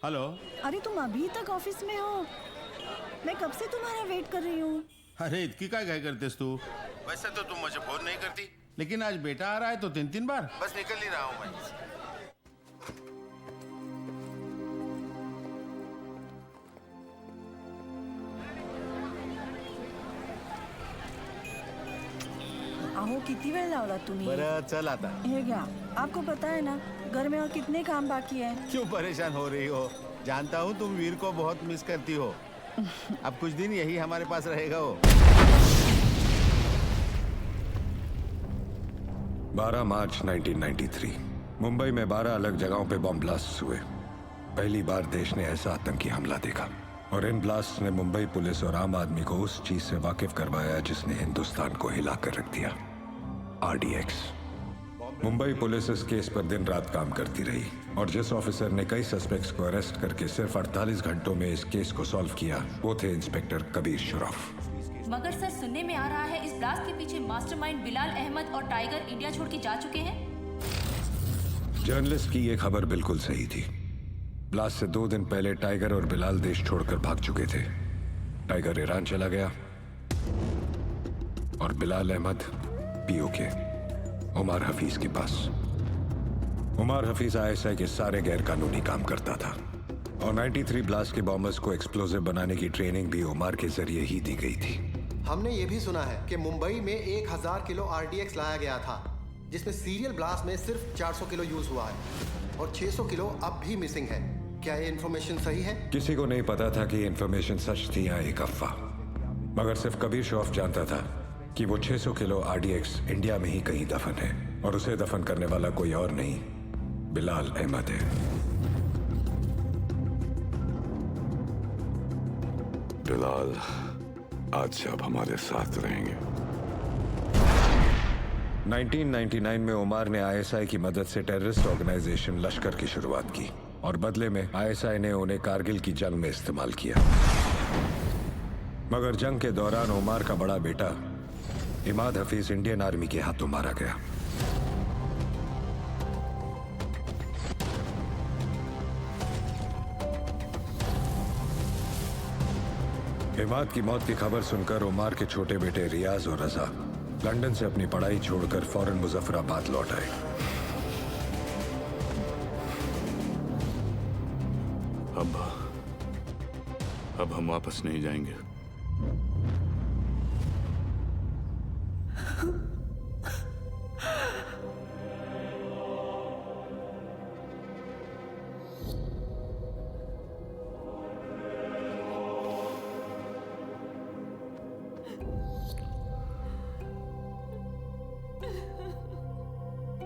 Hello. अरे तुम अभी तक ऑफिस में हो? मैं कब से तुम्हारा वेट कर रही हूँ। अरे इतनी क्या करतेस तू? वैसे तो तुम मुझे फोन नहीं करती, लेकिन आज बेटा आ रहा है तो 3-3 बार बस निकल ही रहा हूँ मैं। अहो किती वेळ लावला तुम्ही? बरं चल आता। हे घ्या, आपको पता है ना घर में और कितने काम बाकी है। क्यों परेशान हो रही हो? जानता हूँ तुम वीर को बहुत मिस करती हो। अब कुछ दिन यही हमारे पास रहेगा वो। 12 मार्च 1993 मुंबई में 12 अलग जगहों पे बॉम्ब ब्लास्ट हुए। पहली बार देश ने ऐसा आतंकी हमला देखा और इन ब्लास्ट ने मुंबई पुलिस और आम आदमी को उस चीज से वाकिफ करवाया जिसने हिंदुस्तान को हिला कर रख दिया, RDX। मुंबई पुलिस इस केस पर दिन रात काम करती रही और जिस ऑफिसर ने कई सस्पेक्ट्स को अरेस्ट करके सिर्फ 48 घंटों में इस केस को सॉल्व किया वो थे इंस्पेक्टर कबीर शुरफ। मगर सर सुनने में आ रहा है इस ब्लास्ट के पीछे मास्टरमाइंड बिलाल अहमद और टाइगर इंडिया छोड़ के जा चुके हैं। जर्नलिस्ट की ये खबर बिल्कुल सही थी। ब्लास्ट से 2 दिन पहले टाइगर और बिलाल देश छोड़कर भाग चुके थे। टाइगर ईरान चला गया और बिलाल अहमद POK उमर हफीज के पास। उमर हफीज ISI के सारे गैर कानूनी काम करता था और 93 ब्लास्ट के बॉम्बर्स को एक्सप्लोजिव बनाने की ट्रेनिंग भी उमर के जरिए ही दी गई थी। हमने ये भी सुना है कि मुंबई में 1000 किलो RDX लाया गया था, जिसमें सीरियल ब्लास्ट में सिर्फ 400 किलो यूज हुआ है और 600 किलो अब भी मिसिंग है। क्या ये इन्फॉर्मेशन सही है? किसी को नहीं पता था कि ये इन्फॉर्मेशन सच थी या एक अफवाह, मगर सिर्फ कबीर शुरफ जानता था कि वो 600 किलो RDX इंडिया में ही कहीं दफन है और उसे दफन करने वाला कोई और नहीं, बिलाल अहमद है। बिलाल आज से अब हमारे साथ रहेंगे। 1999 में उमर ने ISI की मदद से टेररिस्ट ऑर्गेनाइजेशन लश्कर की शुरुआत की और बदले में ISI ने उन्हें कारगिल की जंग में इस्तेमाल किया। मगर जंग के दौरान उमर का बड़ा बेटा इमाद हफीज इंडियन आर्मी के हाथों मारा गया। इमाद की मौत की खबर सुनकर उमर के छोटे बेटे रियाज और रजा लंदन से अपनी पढ़ाई छोड़कर फौरन मुजफ्फराबाद लौट आए। अब हम वापस नहीं जाएंगे।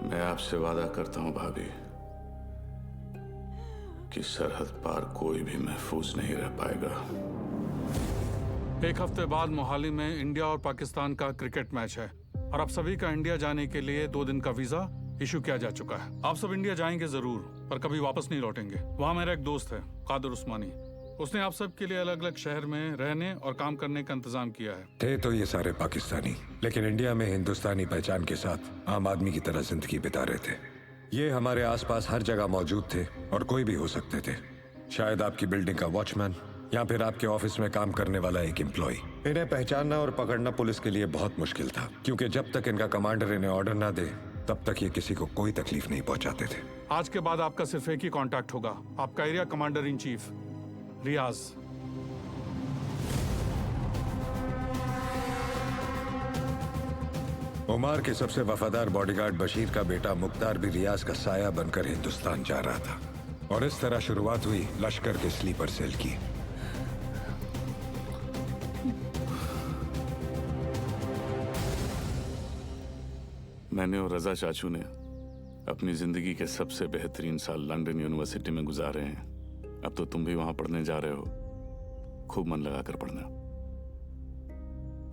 मैं आपसे वादा करता हूं भाभी कि सरहद पार कोई भी महफूज नहीं रह पाएगा। एक हफ्ते बाद मोहाली में इंडिया और पाकिस्तान का क्रिकेट मैच है और आप सभी का इंडिया जाने के लिए 2 दिन का वीजा इशू किया जा चुका है। आप सब इंडिया जाएंगे जरूर, पर कभी वापस नहीं लौटेंगे। वहाँ मेरा एक दोस्त है कादर उस्मानी, उसने आप सब के लिए अलग अलग शहर में रहने और काम करने का इंतजाम किया है। थे तो ये सारे पाकिस्तानी, लेकिन इंडिया में हिंदुस्तानी पहचान के साथ आम आदमी की तरह जिंदगी बिता रहे थे। ये हमारे आसपास हर जगह मौजूद थे और कोई भी हो सकते थे। शायद आपकी बिल्डिंग का वॉचमैन या फिर आपके ऑफिस में काम करने वाला एक एम्प्लॉय। इन्हें पहचानना और पकड़ना पुलिस के लिए बहुत मुश्किल था, क्योंकि जब तक इनका कमांडर इन्हें ऑर्डर ना दे तब तक ये किसी को कोई तकलीफ नहीं पहुंचाते थे। आज के बाद आपका सिर्फ एक ही कांटेक्ट होगा, आपका एरिया कमांडर इन चीफ रियाज। उमर के सबसे वफादार बॉडीगार्ड बशीर का बेटा मुख्तार भी रियाज का साया बनकर हिंदुस्तान जा रहा था और इस तरह शुरुआत हुई लश्कर के स्लीपर सेल की। मैंने और रजा चाचू ने अपनी जिंदगी के सबसे बेहतरीन साल लंदन यूनिवर्सिटी में गुजारे हैं। अब तो तुम भी वहां पढ़ने जा रहे हो, खूब मन लगा कर पढ़ना।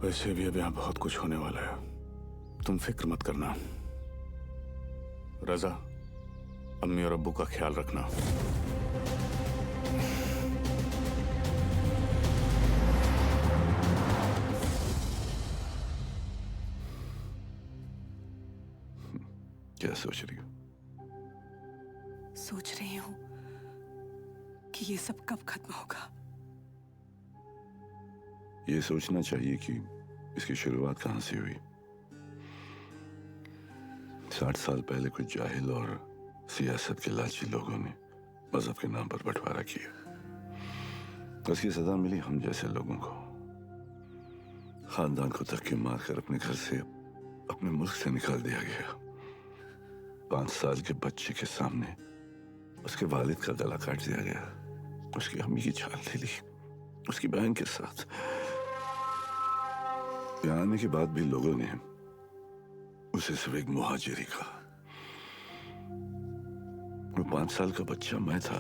वैसे भी अब यहां बहुत कुछ होने वाला है, तुम फिक्र मत करना। रजा, अम्मी और अब्बू का ख्याल रखना। क्या सोच रही हो? सोच रही हूँ कि ये सब कब खत्म होगा। ये सोचना चाहिए कि इसकी शुरुआत कहां से हुई। 60 साल पहले कुछ जाहिल और सियासत के लालची लोगों ने मजहब के नाम पर बंटवारा किया। उसकी सजा मिली हम जैसे लोगों को। खानदान को धक्के मारकर अपने घर से, अपने मुल्क से निकाल दिया गया। 5 साल के बच्चे के सामने उसके वालिद का गला काट दिया गया। उसकी अम्मी की जान ले ली, उसकी बहन के साथ। यहाँ आने के बाद भी लोगों ने उसे सिर्फ एक मुहाजिरी कहा। वो 5 साल का बच्चा मैं था।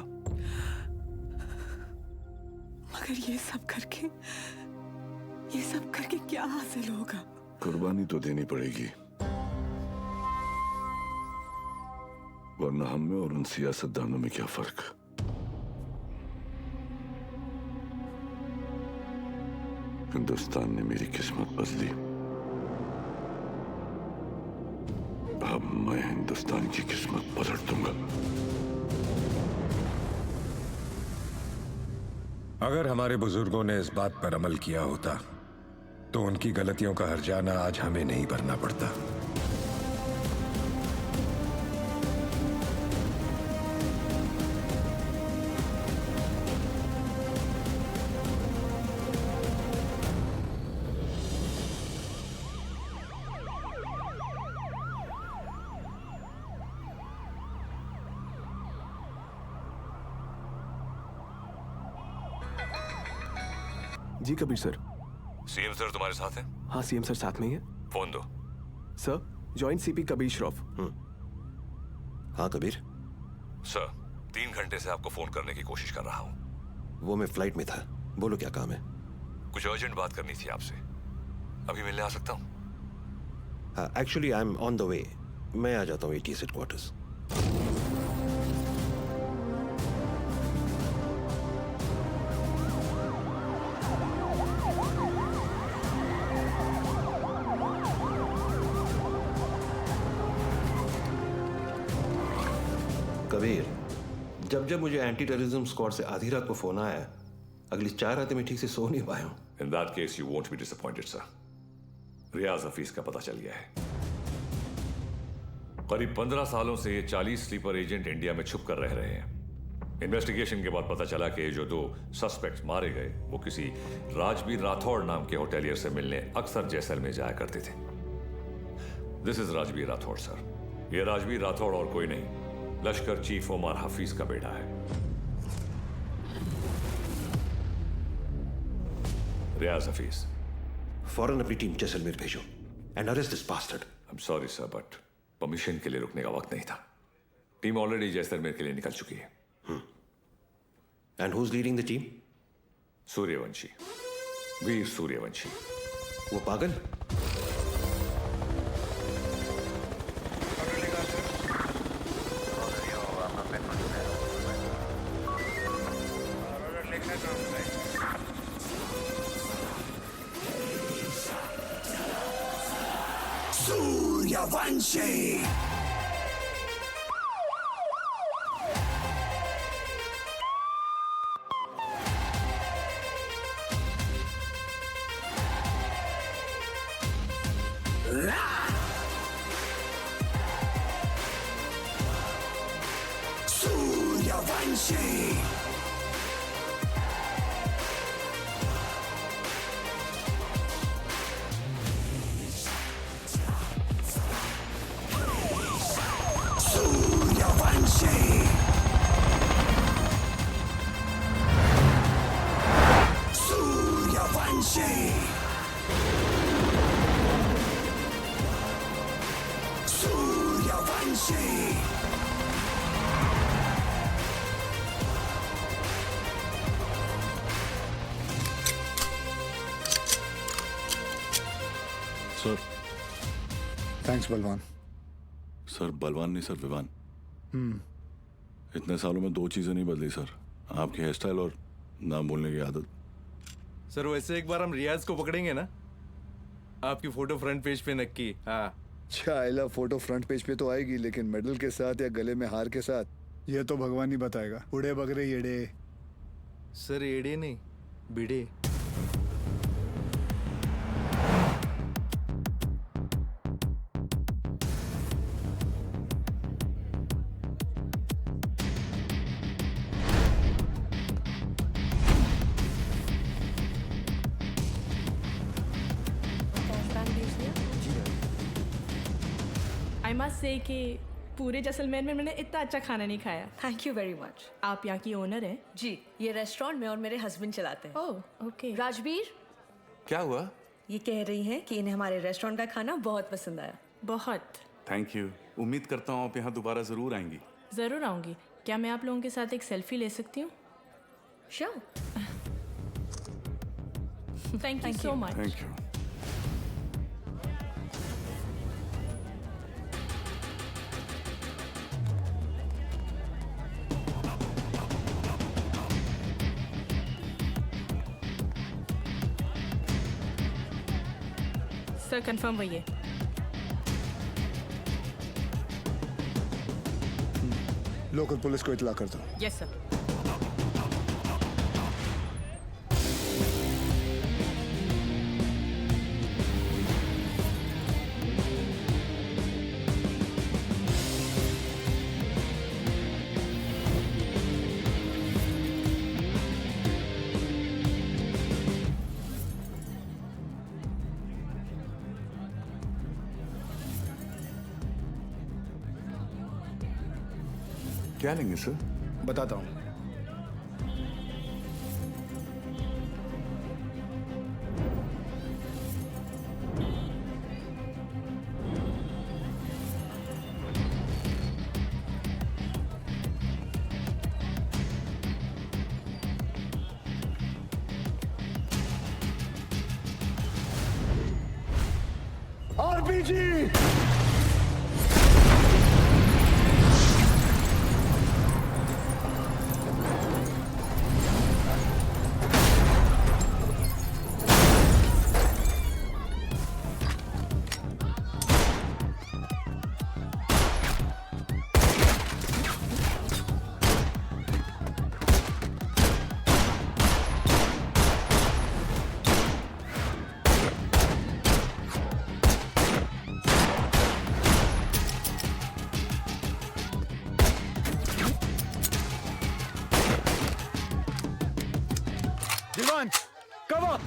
मगर ये सब करके क्या हासिल होगा? कुर्बानी तो देनी पड़ेगी, वरना हम में और उन सियासतदानों में क्या फर्क। हिंदुस्तान ने मेरी किस्मत बदली। अब मैं हिंदुस्तान की किस्मत पलट दूंगा। अगर हमारे बुजुर्गों ने इस बात पर अमल किया होता तो उनकी गलतियों का हर्जाना आज हमें नहीं भरना पड़ता। जी कबीर सर। सीएम सर तुम्हारे साथ हैं? हाँ सीएम सर साथ में ही है। फोन दो। Sir joint CP Kabir Shroff. हाँ कबीर। सर 3 घंटे से आपको फोन करने की कोशिश कर रहा हूँ। वो मैं फ्लाइट में था। बोलो क्या काम है? कुछ अर्जेंट बात करनी थी आपसे। अभी मिलने आ सकता हूँ? Actually I am on the way. मैं आ जाता हूँ ATS हेडक्वार्टर्स। कबीर, जब जब मुझे एंटी टेररिज्म स्क्वाड से आधी रात को फोन आया, अगली 4 रातें मैं ठीक से सो नहीं पाया हूं। In that case, you won't be disappointed, sir. रियाज हफीज का पता चल गया है। करीब 15 सालों से ये 40 स्लीपर एजेंट इंडिया में छुप कर रह रहे हैं। इन्वेस्टिगेशन के बाद पता चला कि जो 2 सस्पेक्ट्स मारे गए वो किसी राजवीर राठौड़ नाम के होटेलियर से मिलने अक्सर जैसलमेर जाया करते थे। This is Rajveer Rathore sir. ये राजवीर राठौड़ और कोई नहीं, लश्कर चीफ उमर हफीज का बेटा है। रियाज हफीज। फौरन अपनी टीम जैसलमेर भेजो and arrest this bastard. I am sorry sir, but permission के लिए रुकने का वक्त नहीं था। टीम ऑलरेडी जैसलमेर के लिए निकल चुकी है। And who is leading the team? Suryavanshi, Veer Suryavanshi. वो पागल? Suryavanshi. Suryavanshi. Sir. Thanks Balwan. Sir Balwan नहीं सर, विवान। इतने सालों में 2 चीजें नहीं बदली सर, आपकी हेयर स्टाइल और नाम बोलने की आदत। सर वैसे एक बार हम रियाज को पकड़ेंगे ना, आपकी फोटो फ्रंट पेज पे नक्की। हाँ चाइला फोटो फ्रंट पेज पे तो आएगी, लेकिन मेडल के साथ या गले में हार के साथ ये तो भगवान ही बताएगा। उड़े बगरे येड़े। सर एड़े नहीं बिड़े। आई मस्ट से कि पूरे जैसलमेर में मैंने इतना अच्छा खाना नहीं खाया। Thank you very much. आप यहाँ की ओनर हैं? जी, ये रेस्टोरेंट में और मेरे हस्बैंड चलाते हैं। Oh okay. राजवीर, क्या हुआ? ये कह रही हैं कि इन्हें हमारे रेस्टोरेंट का खाना बहुत पसंद आया। बहुत। Thank you. उम्मीद करता हूँ आप यहाँ दोबारा ज़रूर आएंगी। ज़रूर आऊँगी। क्या मैं आप लोगों के साथ एक सेल्फी ले सकती हूँ? Sure. Thank you so much. Thank you. Sir confirm वही है। लोकल पुलिस को इतला कर दो। Yes sir. क्या लेंगे सर? बताता हूँ। RPG. Divan, cover!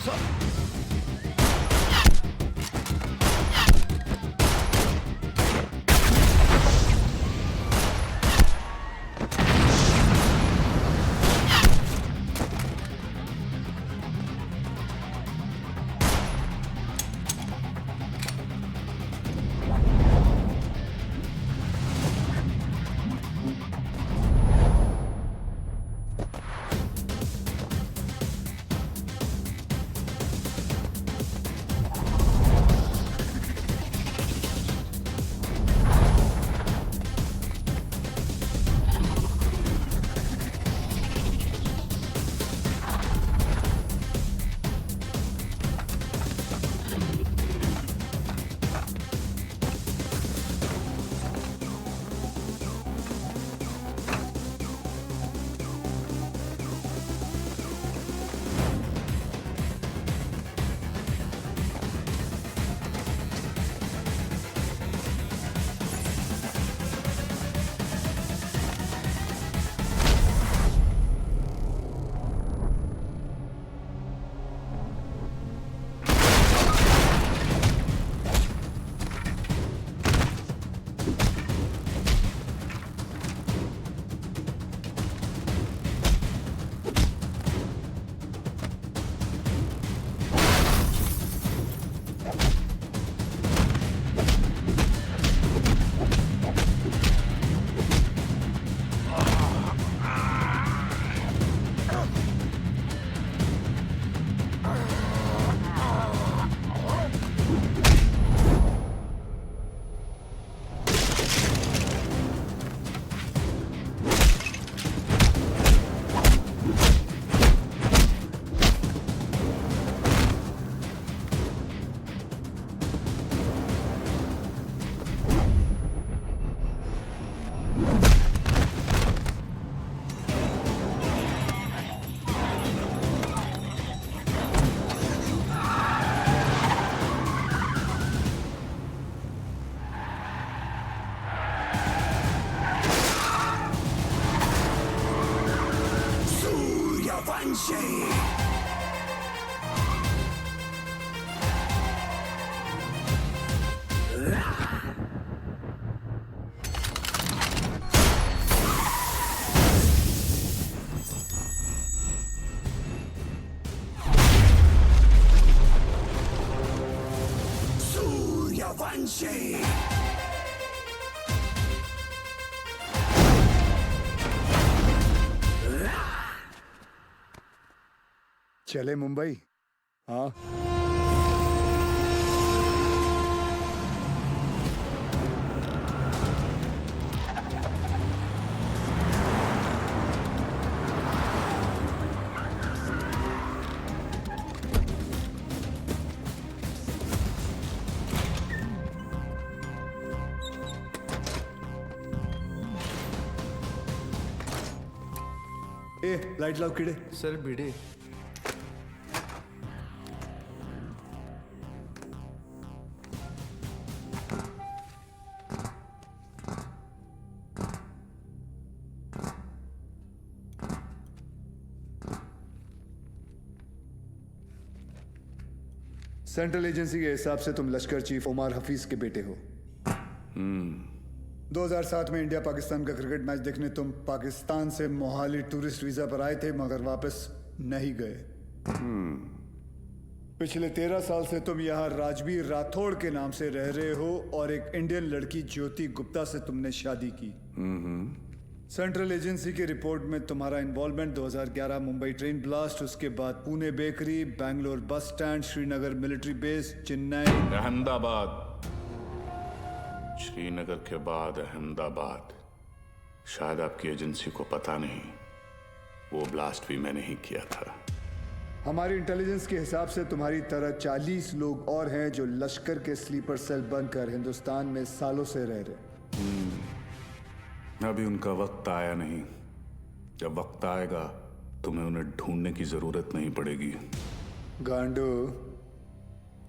Suryavanshi Suryavanshi चले मुंबई। हाँ ए लाइट लाओ कीड़े। सर भिड़े। सेंट्रल एजेंसी के हिसाब से तुम लश्कर चीफ उमर हफीज के बेटे हो। 2007 में इंडिया पाकिस्तान का क्रिकेट मैच देखने तुम पाकिस्तान से मोहाली टूरिस्ट वीजा पर आए थे, मगर वापस नहीं गए। पिछले 13 साल से तुम यहाँ राजवीर राठौड़ के नाम से रह रहे हो और एक इंडियन लड़की ज्योति गुप्ता से तुमने शादी की। सेंट्रल एजेंसी की रिपोर्ट में तुम्हारा इन्वॉल्वमेंट 2011 मुंबई ट्रेन ब्लास्ट, उसके बाद Pune bakery, Bangalore bus stand, Srinagar military base, Chennai, Ahmedabad, Srinagar के बाद अहमदाबाद। शायद आपकी एजेंसी को पता नहीं, वो ब्लास्ट भी मैंने ही किया था। हमारी इंटेलिजेंस के हिसाब से तुम्हारी तरह 40 लोग और हैं जो लश्कर के स्लीपर सेल बनकर हिंदुस्तान में सालों से रह रहे। अभी उनका वक्त आया नहीं। जब वक्त आएगा तुम्हें उन्हें ढूंढने की जरूरत नहीं पड़ेगी। गांडू,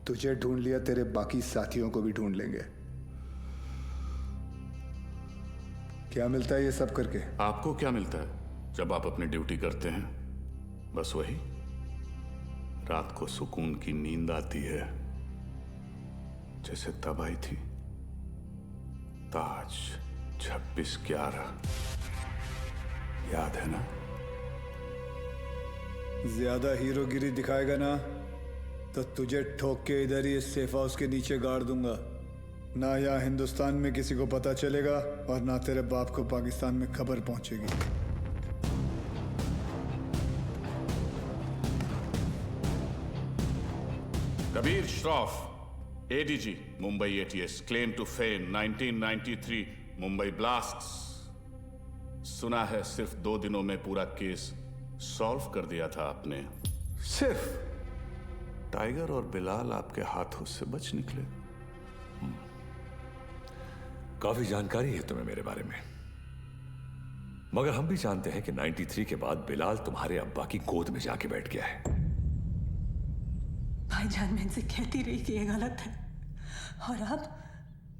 तुझे ढूंढ लिया, तेरे बाकी साथियों को भी ढूंढ लेंगे। क्या मिलता है ये सब करके? आपको क्या मिलता है जब आप अपनी ड्यूटी करते हैं? बस वही, रात को सुकून की नींद आती है, जैसे तब आई थी ताज 26/11, याद है ना? ज्यादा हीरोगिरी दिखाएगा ना तो तुझे ठोक के इधर ही इस सेफ हाउस के नीचे गाड़ दूंगा। ना यहाँ हिंदुस्तान में किसी को पता चलेगा और ना तेरे बाप को पाकिस्तान में खबर पहुंचेगी। Kabir Shroff, ADG, Mumbai ATS, claim to fame 1993 Mumbai blasts. सुना है सिर्फ 2 दिनों में पूरा केस सॉल्व कर दिया था आपने। सिर्फ टाइगर और बिलाल आपके हाथों से बच निकले। काफी जानकारी है तुम्हें मेरे बारे में, मगर हम भी जानते हैं कि 93 के बाद बिलाल तुम्हारे अब्बा की गोद में जाके बैठ गया है। भाईजान, मैं इनसे कहती रही कि ये गलत है, और अब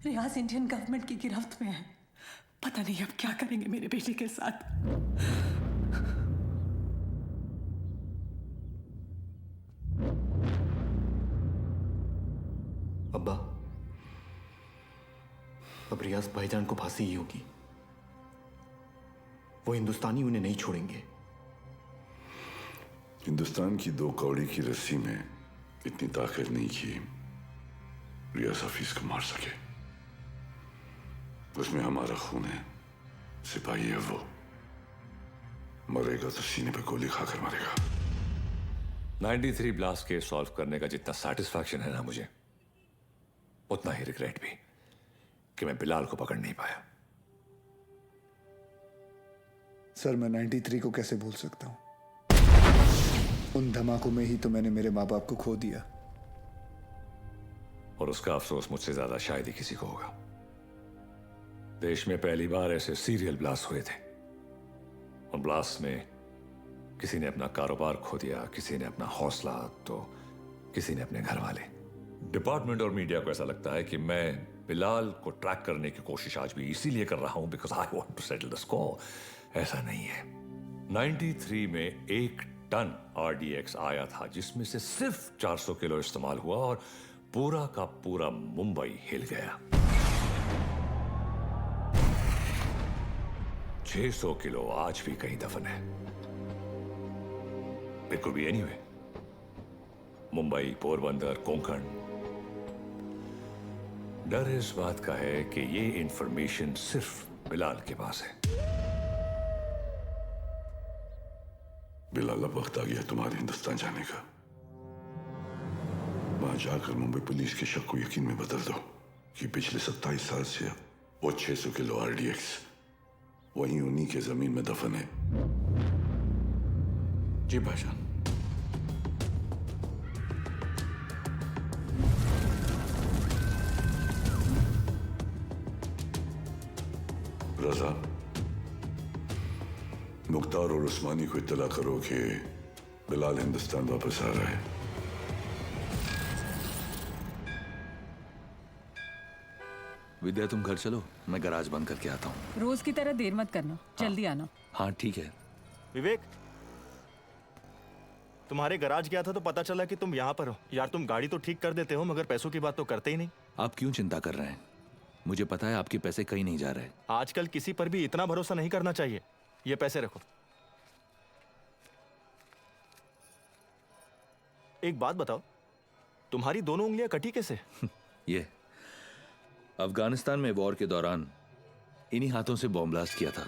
रियाज इंडियन गवर्नमेंट की गिरफ्त में है। पता नहीं अब क्या करेंगे मेरे बेटे के साथ। अब्बा, अब रियाज भाईजान को फांसी ही होगी। वो हिंदुस्तानी उन्हें नहीं छोड़ेंगे। हिंदुस्तान की 2 कौड़ी की रस्सी में इतनी ताकत नहीं कि रियाज हफीज को मार सके। उसमें हमारा खून है, सिपाही है वो। मरेगा तो सीने पे गोली खाकर मरेगा। 93 ब्लास्ट केस सॉल्व करने का जितना सेटिस्फैक्शन है ना मुझे, उतना ही रिग्रेट भी कि मैं बिलाल को पकड़ नहीं पाया। सर, मैं 93 को कैसे भूल सकता हूं? उन धमाकों में ही तो मैंने मेरे माँ बाप को खो दिया। और उसका अफसोस मुझसे ज्यादा शायद ही किसी को होगा। देश में पहली बार ऐसे सीरियल ब्लास्ट हुए थे, और ब्लास्ट में किसी ने अपना कारोबार खो दिया, किसी ने अपना हौसला, तो किसी ने अपने घर वाले। डिपार्टमेंट और मीडिया को ऐसा लगता है कि मैं बिलाल को ट्रैक करने की कोशिश आज भी इसीलिए कर रहा हूं because I want to settle the score. ऐसा नहीं है। 93 में एक टन RDX आया था, जिसमें से सिर्फ 400 किलो इस्तेमाल हुआ और पूरा का पूरा मुंबई हिल गया। 600 किलो आज भी कहीं दफन है। It could be anywhere. Mumbai, Porbandar, Konkan. डर इस बात का है कि ये इंफॉर्मेशन सिर्फ बिलाल के पास है। बिलाल, अब वक्त आ गया तुम्हारे हिंदुस्तान जाने का। वहां जाकर मुंबई पुलिस के शक को यकीन में बदल दो कि पिछले 27 साल से वो 600 किलो RDX वहीं उन्हीं के जमीन में दफन है। जी भाईजान। रजा, मुख्तार और उस्मानी को इत्तला करो कि बिलाल हिंदुस्तान वापस आ रहा है। विद्या, तुम घर चलो, मैं गैराज बंद करके आता हूँ। रोज की तरह देर मत करना, जल्दी आना। हाँ ठीक है। विवेक, तुम्हारे गराज गया था तो पता चला कि तुम यहाँ पर हो। यार तुम गाड़ी तो ठीक कर देते हो मगर पैसों की बात तो करते ही नहीं। आप क्यों चिंता कर रहे हैं? मुझे पता है आपके पैसे कहीं नहीं जा रहे। आजकल किसी पर भी इतना भरोसा नहीं करना चाहिए। ये पैसे रखो। एक बात बताओ, तुम्हारी दोनों उंगलियां कटी कैसे? ये अफगानिस्तान में वॉर के दौरान इन्हीं हाथों से बॉम्ब ब्लास्ट किया था।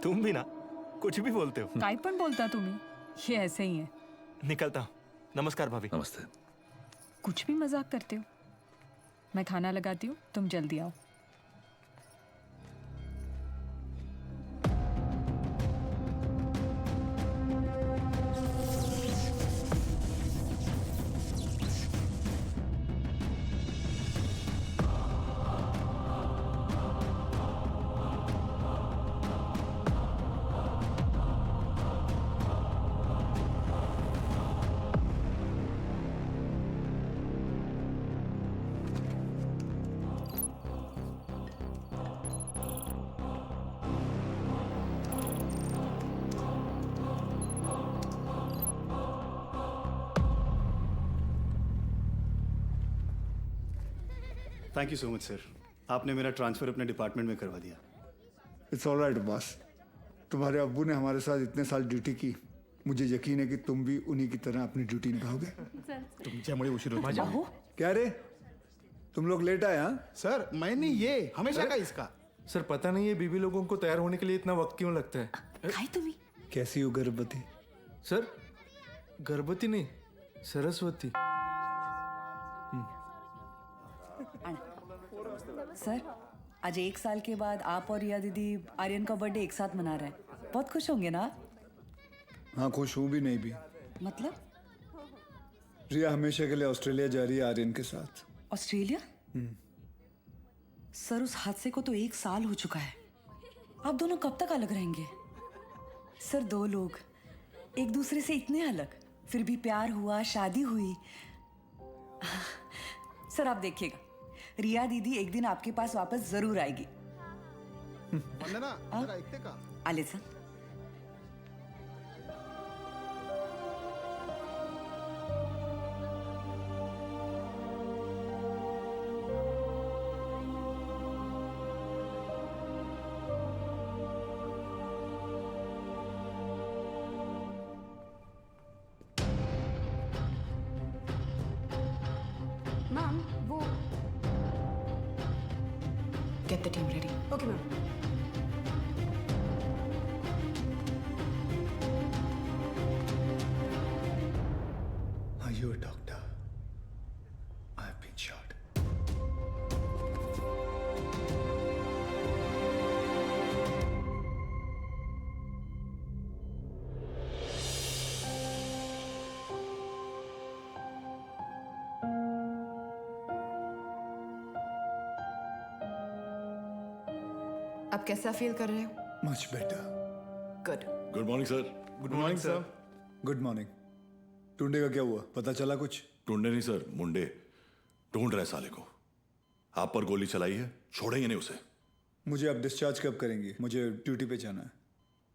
तुम भी ना कुछ भी बोलते हो। काय पण बोलता तुम्ही? ये ऐसे ही है। निकलता हूं। नमस्कार भाभी। नमस्ते। कुछ भी मजाक करते हो। मैं खाना लगाती हूँ, तुम जल्दी आओ। Thank you so much sir, आपने मेरा ट्रांसफ़र अपने डिपार्टमेंट में करवा दिया। It's all right boss. तुम्हारे अब्बू ने हमारे साथ इतने साल ड्यूटी की, मुझे यकीन है कि तुम भी उन्हीं की तरह अपनी ड्यूटी निभाओगे। तुमच्यामुळे उशीर होतो। क्या रे, तुम लोग लेट आए? हाँ सर, मैं नहीं, ये हमेशा का इसका। सर पता नहीं है बीबी लोगों को तैयार होने के लिए इतना वक्त क्यों लगता है। कैसी हो गर्भवती? सर गर्भवती नहीं, सरस्वती। सर, आज 1 साल के बाद आप और रिया दीदी आर्यन का बर्थडे एक साथ मना रहे हैं। बहुत खुश होंगे ना? हाँ खुश हूँ भी नहीं भी। मतलब? रिया हमेशा के लिए ऑस्ट्रेलिया जा रही है आर्यन के साथ। ऑस्ट्रेलिया? सर उस हादसे को तो 1 साल हो चुका है। आप दोनों कब तक अलग रहेंगे? सर 2 लोग एक दूसरे से इतने अलग, फिर भी प्यार हुआ, शादी हुई। सर आप देखिएगा, रिया दीदी एक दिन आपके पास वापस जरूर आएगी। आले सर। मैम वो Get the team ready. Okay ma'am. Are you a doctor? I have been shot. अब कैसा फील कर रहे हो? Much better. Good. Good morning sir. Good morning sir. Good morning. Tunde का क्या हुआ, पता चला कुछ? टूंडे नहीं सर, मुंडे ढूंढ रहे साले को। आप पर गोली चलाई है, छोड़ेंगे नहीं उसे। मुझे अब डिस्चार्ज कब करेंगे? मुझे ड्यूटी पे जाना है।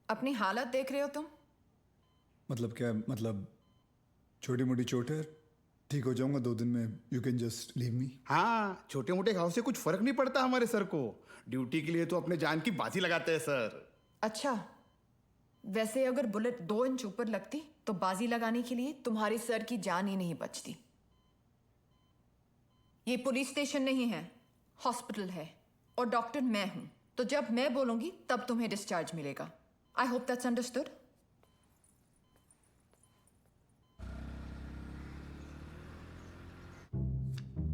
अपनी हालत देख रहे हो तुम? मतलब क्या? मतलब छोटी मोटी चोट है, ठीक हो जाऊंगा 2 दिन में। You can just leave me. हाँ, छोटे मोटे घाव से कुछ फर्क नहीं पड़ता हमारे सर को। ड्यूटी के लिए तो अपने जान की बाजी लगाते हैं सर। अच्छा, वैसे अगर बुलेट 2 इंच ऊपर लगती तो बाजी लगाने के लिए तुम्हारे सर की जान ही नहीं बचती। ये पुलिस स्टेशन नहीं है, हॉस्पिटल है, और डॉक्टर मैं हूं, तो जब मैं बोलूंगी तब तुम्हें डिस्चार्ज मिलेगा। I hope that's understood.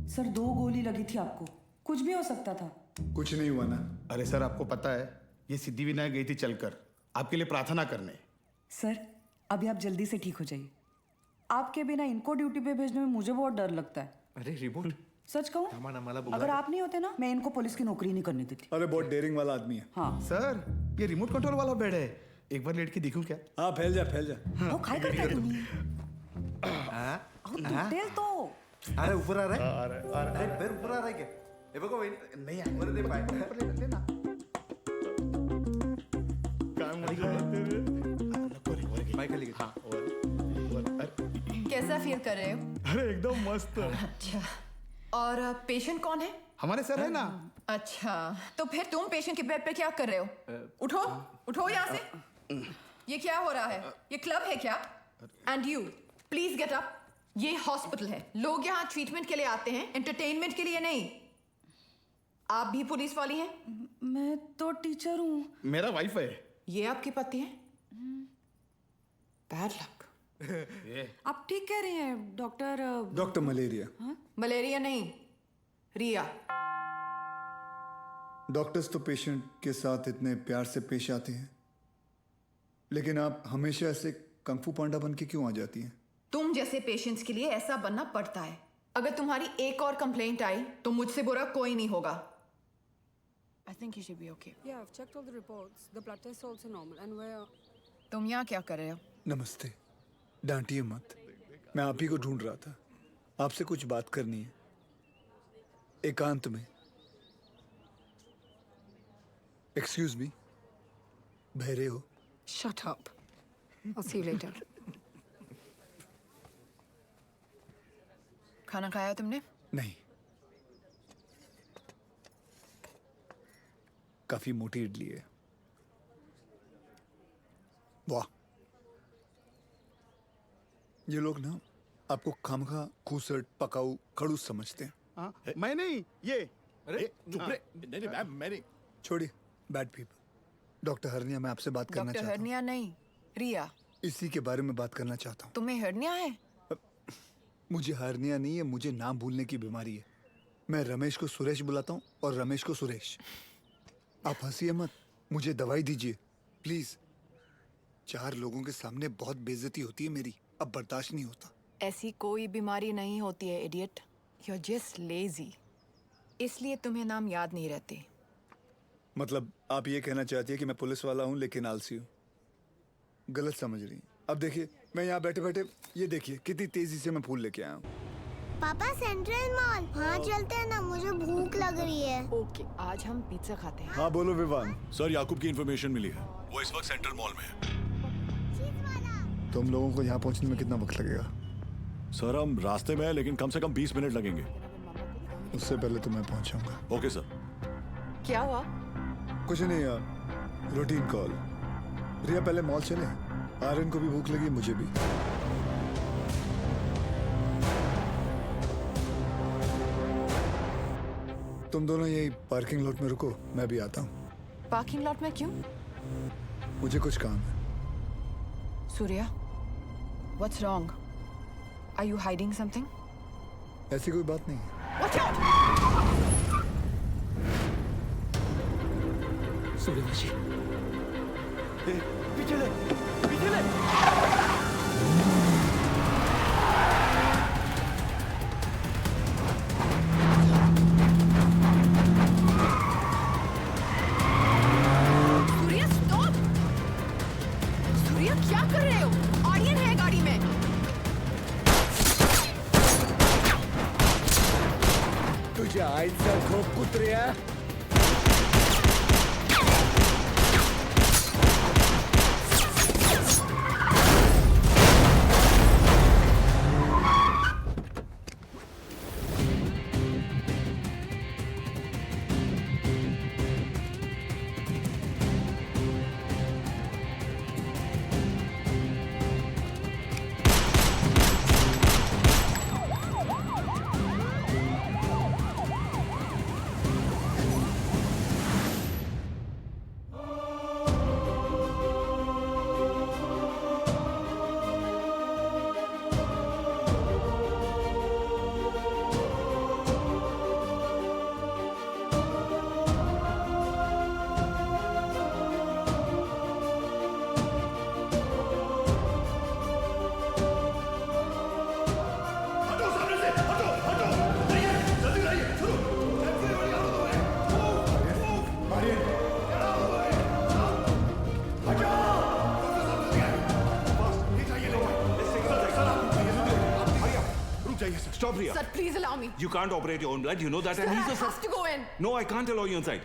Sir 2 गोली लगी थी आपको, कुछ भी हो सकता था। कुछ नहीं हुआ ना? अरे सर, आपको पता है ये सिद्धिविनायक गई थी चलकर आपके लिए प्रार्थना करने। सर अभी आप जल्दी से ठीक हो जाइए। आपके बिना इनको ड्यूटी पे भेजने में मुझे बहुत डर लगता है। अरे रिमोट, सच कहूँ, अगर आप नहीं होते ना, मैं इनको पुलिस की नौकरी नहीं करने देती। अरे बहुत डेयरिंग वाला आदमी है। हाँ सर, ये रिमोट कंट्रोल वाला बेड है, एक बार लेट के देखूं क्या? हाँ, फैल जा। वो खाई करता है तुम्हें। तेल तो अरे ऊपर आ रहा है, पैर ऊपर आ रहा है क्या? ये देखो नहीं ऊपर दे पाए, ऊपर ले लेना। कैसा फील कर रहे हो? अरे एकदम मस्त। अच्छा, और पेशेंट कौन है? हमारे सर है ना। अच्छा, तो फिर तुम पेशेंट के बेड पे क्या कर रहे हो? उठो यहाँ से। ये क्या हो रहा है? ये क्लब है क्या? And you please get up. ये हॉस्पिटल है, लोग यहाँ ट्रीटमेंट के लिए आते हैं, एंटरटेनमेंट के लिए नहीं। आप भी पुलिस वाली हैं? मैं तो टीचर हूँ। मेरा वाइफ है। ये आपके पति हैं? Bad luck. आप ठीक कह रही हैं डॉक्टर? Doctor malaria. मलेरिया नहीं, रिया। डॉक्टर्स तो पेशेंट के साथ इतने प्यार से पेश आते हैं, लेकिन आप हमेशा ऐसे कंफू पांडा बन के क्यों आ जाती हैं? तुम जैसे पेशेंट्स के लिए ऐसा बनना पड़ता है। अगर तुम्हारी एक और कंप्लेंट आई तो मुझसे बुरा कोई नहीं होगा। I think you should be okay. Yeah, I've checked all the reports. The blood test is also normal. And where? तुम यहाँ क्या कर रहे हो? नमस्ते, डांटिए मत। मैं आप ही को ढूंढ रहा था, आपसे कुछ बात करनी है, एकांत में। एक्सक्यूज मी, बहरे हो? Shut up. I'll see you later. खाना खाया तुमने? नहीं, काफी मोटी इडली है। वाह, ये लोग ना आपको खामखा खूसट पकाऊ खड़ूस समझते हैं। मैं नहीं, ये अरे चुप रहे। नहीं, मैं नहीं। छोड़िए, बैड पीपल। डॉक्टर हरनिया, मैं आपसे बात करना डॉक्टर चाहता हूँ। हरनिया नहीं, रिया। इसी के बारे में बात करना चाहता हूँ। तुम्हें हरनिया है? मुझे हरनिया नहीं है, मुझे नाम भूलने की बीमारी है। मैं रमेश को सुरेश बुलाता हूँ और रमेश को सुरेश। आप हंसिए मत, मुझे दवाई दीजिए प्लीज। 4 लोगों के सामने बहुत बेइज्जती होती है मेरी, अब बर्दाश्त नहीं होता। ऐसी कोई बीमारी नहीं होती है idiot, you are just lazy, इसलिए तुम्हें नाम याद नहीं रहते। मतलब आप ये कहना चाहती है कि मैं पुलिस वाला हूँ लेकिन आलसी हूँ? गलत समझ रही हैं। अब देखिए, मैं यहाँ बैठे बैठे ये देखिए कितनी तेजी से मैं फूल लेके आया हूँ। पापा सेंट्रल मॉल, हाँ चलते हैं ना, मुझे भूख लग रही है। ओके, आज हम पिज्जा खाते हैं। हाँ बोलो विवान। सर, याकूब की इन्फॉर्मेशन मिली है, वो इस वक्त सेंट्रल मॉल में है। तुम लोगों को यहाँ पहुँचने में कितना वक्त लगेगा? सर, हम रास्ते में हैं, लेकिन कम से कम 20 मिनट लगेंगे। उससे पहले तो मैं पहुँचाऊंगा। Okay sir. क्या हुआ? कुछ नहीं यार, रूटीन कॉल। रिया पहले मॉल चले, आर्यन को भी भूख लगी, मुझे भी। तुम दोनों यही पार्किंग लॉट में रुको, मैं भी आता हूँ। पार्किंग लॉट में क्यों? मुझे कुछ काम है। Surya, what's wrong? Are you hiding something? ऐसी कोई बात नहीं है। Watch out! सूर्यवंशी, पीछे ले, पीछे ले। सूर्या स्टॉप! सूर्या क्या कर रहे हो? ऑडियन है गाड़ी में। तुझे आईचं खूप कुत्र्या। up, Riya. Sir, please allow me. You can't operate your own blood. You know that. Sir, And I he's a have to go in. No, I can't allow you inside.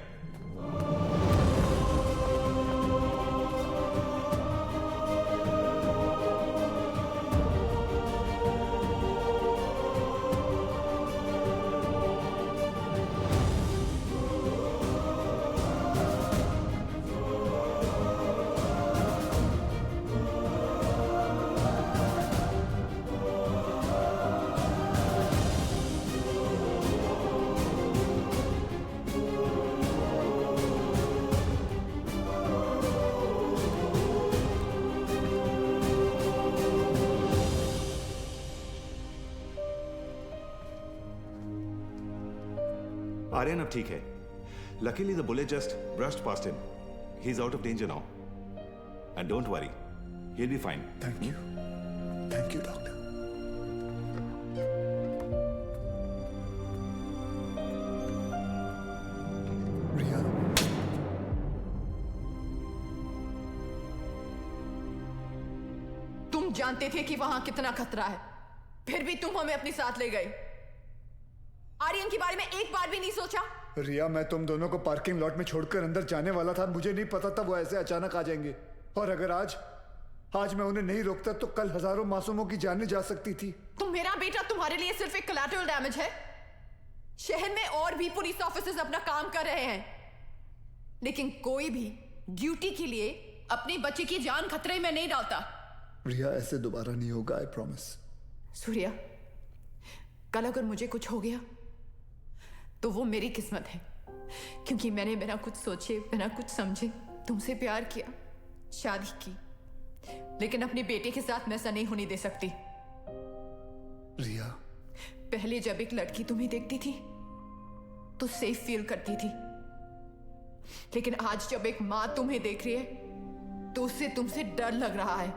Aryan अब ठीक है. Luckily, the bullet just brushed past him. He's out of danger now. And don't worry, he'll be fine. Thank you. Thank you, doctor. Riya. तुम जानते थे कि वहां कितना खतरा है, फिर भी तुम हमें अपने साथ ले गए. आर्यन के बारे में एक बार भी नहीं सोचा? रिया, मैं तुम दोनों को पार्किंग लॉट में छोड़कर अंदर जाने वाला था. मुझे नहीं पता था वो ऐसे अचानक आ जाएंगे. और अगर आज मैं उन्हें नहीं रोकता तो कल हजारों मासूमों की जानें जा सकती थी. तो मेरा बेटा तुम्हारे लिए सिर्फ एक कोलैटरल डैमेज है. शहर में और भी पुलिस ऑफिसर्स अपना काम कर रहे हैं, लेकिन कोई भी ड्यूटी के लिए अपने बच्चे की जान खतरे में नहीं डालता. रिया, ऐसे दोबारा नहीं होगा. I promise. सूर्या, कल अगर मुझे कुछ हो गया तो वो मेरी किस्मत है, क्योंकि मैंने बिना कुछ सोचे, बिना कुछ समझे तुमसे प्यार किया, शादी की. लेकिन अपने बेटे के साथ मैं ऐसा नहीं होने दे सकती. रिया, पहले जब एक लड़की तुम्हें देखती थी तो सेफ फील करती थी, लेकिन आज जब एक माँ तुम्हें देख रही है तो उससे तुमसे डर लग रहा है.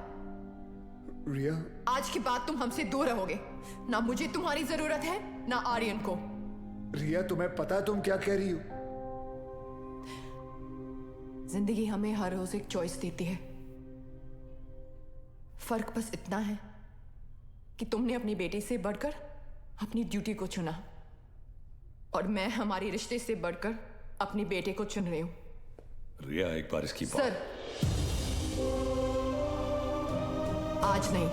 रिया, आज के बाद तुम हमसे दूर रहोगे. ना मुझे तुम्हारी जरूरत है, ना आर्यन को. रिया, तुम्हें पता है तुम क्या कह रही हो? जिंदगी हमें हर रोज एक चॉइस देती है. फर्क बस इतना है कि तुमने अपनी बेटी से बढ़कर अपनी ड्यूटी को चुना, और मैं हमारे रिश्ते से बढ़कर अपने बेटे को चुन रही हूं. रिया, एक बार इसकी बात. सर, आज नहीं.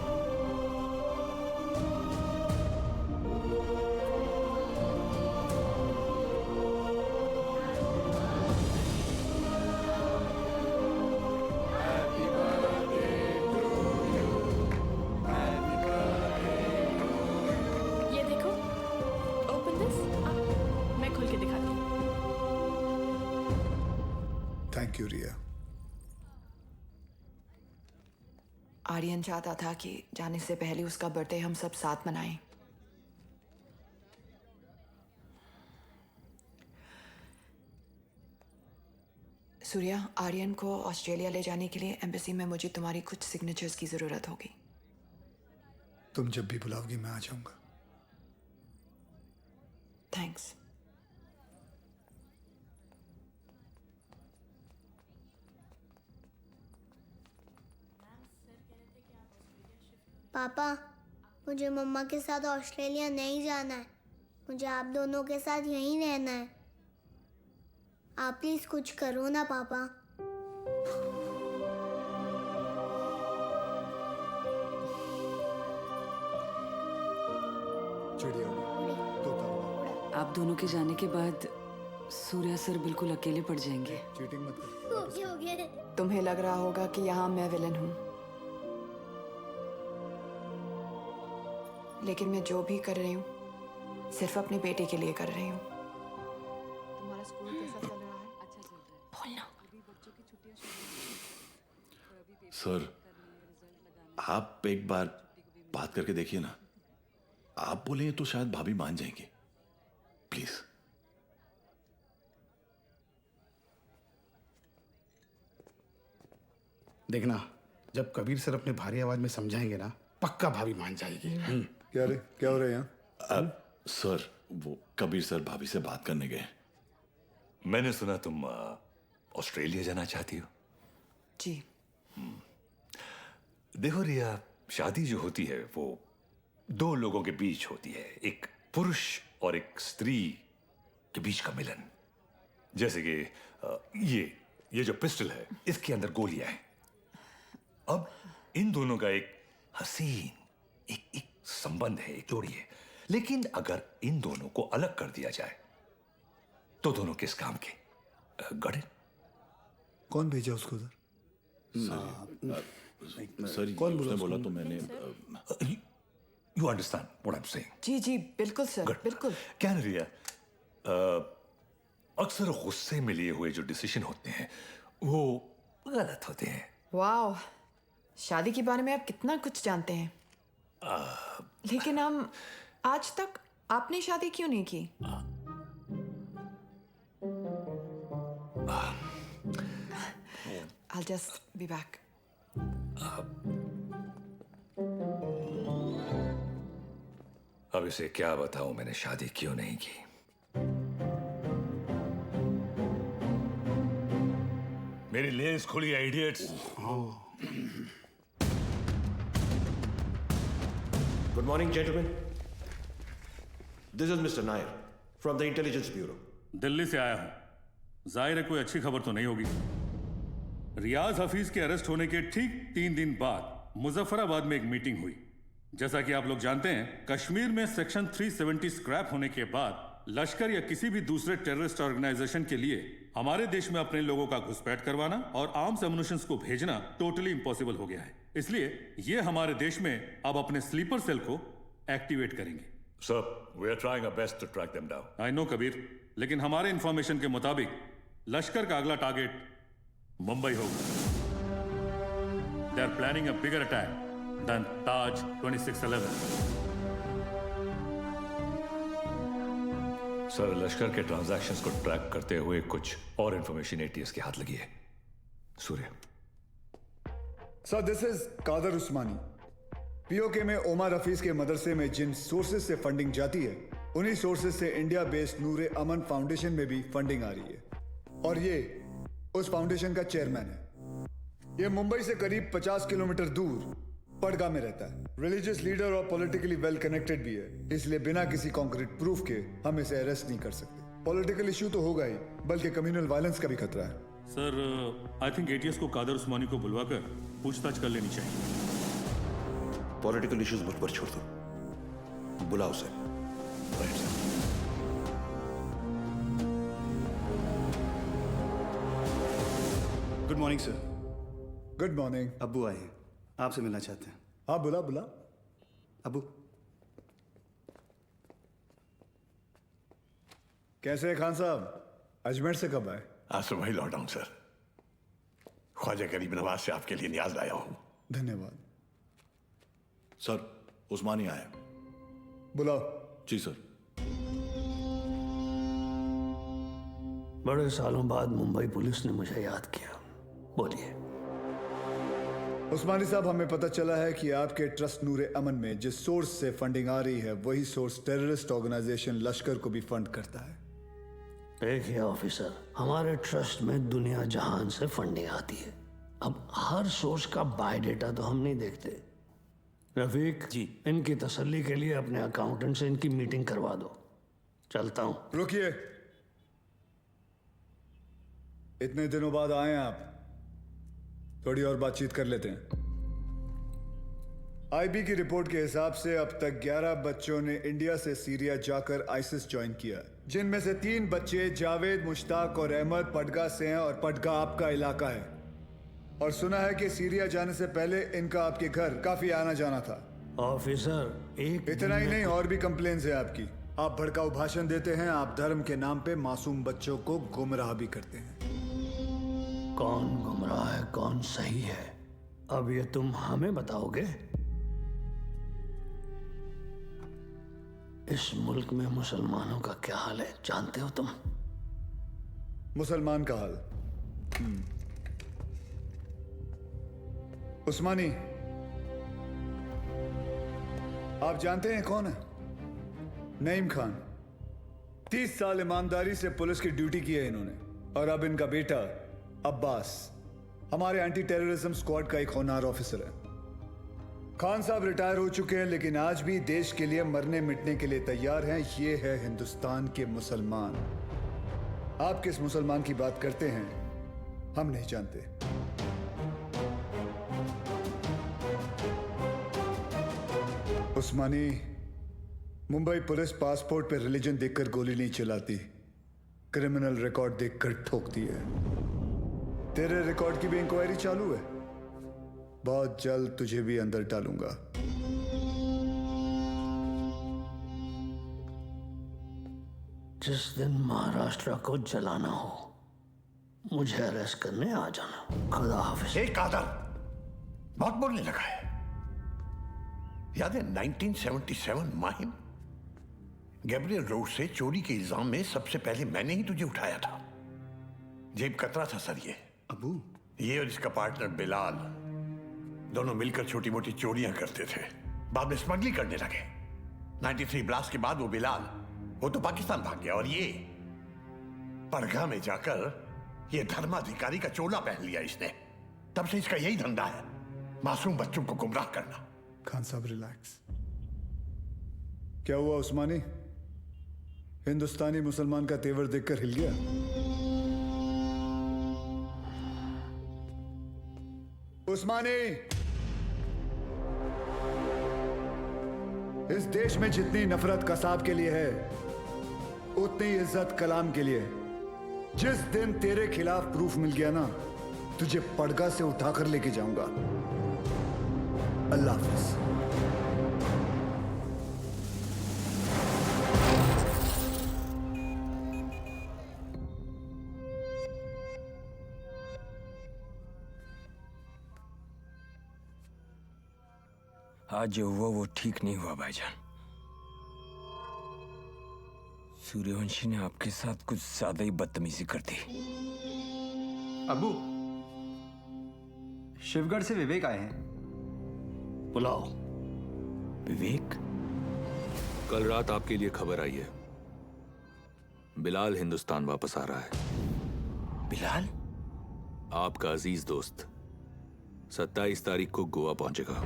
ये देखो, ओपन दिस. मैं खोल के दिखाती हूँ. थैंक यू रिया. आर्यन चाहता था कि जाने से पहले उसका बर्थडे हम सब साथ मनाएं. सूर्या, आर्यन को ऑस्ट्रेलिया ले जाने के लिए एम्बेसी में मुझे तुम्हारी कुछ सिग्नेचर्स की जरूरत होगी. तुम जब भी बुलाओगी मैं आ जाऊंगा. थैंक्स. पापा, मुझे मम्मा के साथ ऑस्ट्रेलिया नहीं जाना है. मुझे आप दोनों के साथ यहीं रहना है. आप प्लीज कुछ करो ना पापा. आप दोनों के जाने के बाद सूर्या सर बिल्कुल अकेले पड़ जाएंगे. चीटिंग मत कर. तुम्हें लग रहा होगा कि यहाँ मैं विलन हूँ, लेकिन मैं जो भी कर रही हूँ सिर्फ अपने बेटे के लिए कर रही हूँ. तुम्हारा स्कूल कैसा चल रहा है? अच्छा चल रहा है. बोलना. सर, आप एक बार बात करके देखिए ना. आप बोलेंगे तो शायद भाभी मान जाएंगे. प्लीज. देखना, जब कबीर सर अपने भारी आवाज में समझाएंगे ना, पक्का भाभी मान जाएगी. क्या रे, क्या हो रहा है यहाँ? सर, वो कबीर सर भाभी से बात करने गए. मैंने सुना तुम ऑस्ट्रेलिया जाना चाहती हो. जी. देखो रिया, शादी जो होती है वो दो लोगों के बीच होती है, एक पुरुष और एक स्त्री के बीच का मिलन। जैसे कि ये जो पिस्टल है, इसके अंदर गोलियां हैं। अब इन दोनों का एक हसीन एक संबंध है, एक जोड़ी है। लेकिन अगर इन दोनों को अलग कर दिया जाए तो दोनों किस काम के? गड़े। कौन भेजा उसको उधर? सर कौन उसने बोला तो मैंने you understand what I am saying? जी जी बिल्कुल सर, बिल्कुल। क्या रिया, अक्सर गुस्से में लिए हुए जो डिसीजन होते हैं वो गलत होते हैं। वाओ, शादी के बारे में आप कितना कुछ जानते हैं। लेकिन हम आज तक आपने शादी क्यों नहीं की? I'll just be back. अब इसे क्या बताऊं मैंने शादी क्यों नहीं की। मेरी लेस खुली है, idiots. Good morning, gentlemen. This is Mr. Nair from the Intelligence Bureau. Delhi से आया हूं। जाहिर है कोई अच्छी खबर तो नहीं होगी। रियाज हफीज के अरेस्ट होने के ठीक 3 दिन बाद मुजफ्फराबाद में एक मीटिंग हुई। जैसा कि आप लोग जानते हैं, कश्मीर में सेक्शन 370 स्क्रैप होने के बाद लश्कर या किसी भी दूसरे टेररिस्ट ऑर्गेनाइजेशन के लिए हमारे देश में अपने लोगों का घुसपैठ करवाना और आर्म्स एमुनिशंस को भेजना टोटली इम्पॉसिबल हो गया है। इसलिए ये हमारे देश में अब अपने स्लीपर सेल को एक्टिवेट करेंगे। Sir, we are trying our best to track them down. I know Kabir, लेकिन हमारे इंफॉर्मेशन के मुताबिक लश्कर का अगला टारगेट मुंबई होगा। They are planning a bigger attack than Taj 2611। Sir, Lashkar के ट्रांजैक्शंस को ट्रैक करते हुए कुछ और इंफॉर्मेशन एटीएस के हाथ लगी है। Surya. Sir, this is Kadar Usmani. PoK में ओमर हफीज के मदरसे में जिन सोर्सेज से फंडिंग जाती है, उन्हीं सोर्सेज से इंडिया बेस्ड नूर अमन फाउंडेशन में भी फंडिंग आ रही है और ये उस फाउंडेशन का चेयरमैन है। ये मुंबई से करीब 50 किलोमीटर दूर पडगा में रहता है। रिलीजियस लीडर और पॉलिटिकली वेल कनेक्टेड भी है, इसलिए बिना किसी कॉन्क्रीट प्रूफ के हम इसे अरेस्ट नहीं कर सकते। पॉलिटिकल इश्यू तो होगा ही, बल्कि कम्युनल वायलेंस का भी खतरा है। सर, आई थिंक एटीएस को कादर उस्मानी को बुलवाकर पूछताछ कर लेनी चाहिए। पॉलिटिकल इश्यूज मुझ पर छोड़ दो, बुलाओ उसे। Good morning sir. Good morning. अब्बू आए हैं, आपसे मिलना चाहते हैं। हाँ, बुला बुला। अब्बू कैसे हैं खान साहब? अजमेर से कब आए? आज सुबह ही लौटा हूं सर। ख्वाजा गरीब नवाज से आपके लिए न्याज लाया हूं। धन्यवाद। सर, उस्मानी आया। बुलाओ। जी सर। बड़े सालों बाद मुंबई पुलिस ने मुझे याद किया। बोलिए। उस्मानी साहब, हमें पता चला है कि आपके ट्रस्ट नूर अमन में जिस सोर्स से फंडिंग आ रही है, वही सोर्स टेररिस्ट ऑर्गेनाइजेशन लश्कर को भी फंड करता है। देखिए ऑफिसर, हमारे ट्रस्ट में दुनिया जहान से फंडिंग आती है। अब हर सोर्स का बायोडेटा तो हम नहीं देखते। रफीक जी, इनकी तसल्ली के लिए अपने अकाउंटेंट से इनकी मीटिंग करवा दो। चलता हूं। रुकिए, इतने दिनों बाद आए हैं आप, थोड़ी और बातचीत कर लेते हैं। आईबी की रिपोर्ट के हिसाब से अब तक 11 बच्चों ने इंडिया से सीरिया जाकर आईसिस ज्वाइन किया, जिनमें से 3 बच्चे जावेद, मुश्ताक और अहमद पडगा से हैं और पडगा आपका इलाका है। और सुना है कि सीरिया जाने से पहले इनका आपके घर काफी आना जाना था। ऑफिसर, एक इतना ही नहीं, और भी कंप्लेन्स है आपकी। आप भड़काऊ भाषण देते हैं, आप धर्म के नाम पे मासूम बच्चों को गुमराह भी करते हैं। कौन गुमराह है, कौन सही है, अब ये तुम हमें बताओगे? इस मुल्क में मुसलमानों का क्या हाल है जानते हो तुम? मुसलमान का हाल? उस्मानी, आप जानते हैं कौन है? नईम खान। 30 साल ईमानदारी से पुलिस की ड्यूटी की है इन्होंने, और अब इनका बेटा अब्बास हमारे एंटी टेररिज्म स्क्वाड का एक होनहार ऑफिसर है। खान साहब रिटायर हो चुके हैं, लेकिन आज भी देश के लिए मरने मिटने के लिए तैयार हैं। ये है हिंदुस्तान के मुसलमान। आप किस मुसलमान की बात करते हैं हम नहीं जानते। उस्मानी, मुंबई पुलिस पासपोर्ट पे रिलीजन देखकर गोली नहीं चलाती, क्रिमिनल रिकॉर्ड देखकर ठोकती है। तेरे रिकॉर्ड की भी इंक्वायरी चालू है। बहुत जल्द तुझे भी अंदर डालूंगा। जिस दिन महाराष्ट्र को जलाना हो मुझे अरेस्ट करने आ जाना। खुदा हाफिज। एक कादर बहुत बोलने लगा है। याद है 1977 माहिम, गैब्रियल रोड से चोरी के इल्जाम में सबसे पहले मैंने ही तुझे उठाया था। जेब कतरा था सर ये। अबू, ये और इसका पार्टनर बिलाल दोनों मिलकर छोटी मोटी चोरियां करते थे, बाद में स्मगलिंग करने लगे। 93 ब्लास्ट के बाद वो बिलाल वो तो पाकिस्तान भाग गया और ये पड़गा में जाकर ये धर्माधिकारी का चोला पहन लिया इसने। तब से इसका यही धंधा है, मासूम बच्चों को गुमराह करना। खान साहब रिलैक्स। क्या हुआ उस्मानी? हिंदुस्तानी मुसलमान का तेवर देखकर हिल गया? उस्मानी, इस देश में जितनी नफरत कसाब के लिए है उतनी इज्जत कलाम के लिए। जिस दिन तेरे खिलाफ प्रूफ मिल गया ना, तुझे पड़गा से उठाकर लेके जाऊंगा। अल्लाह हाफिज। आज जो हुआ वो ठीक नहीं हुआ भाईजान। सूर्यवंशी ने आपके साथ कुछ ज्यादा ही बदतमीजी कर दी। अबू, शिवगढ़ से विवेक आए हैं। बुलाओ। विवेक? कल रात आपके लिए खबर आई है, बिलाल हिंदुस्तान वापस आ रहा है। बिलाल? आपका अजीज दोस्त 27 तारीख को गोवा पहुंचेगा।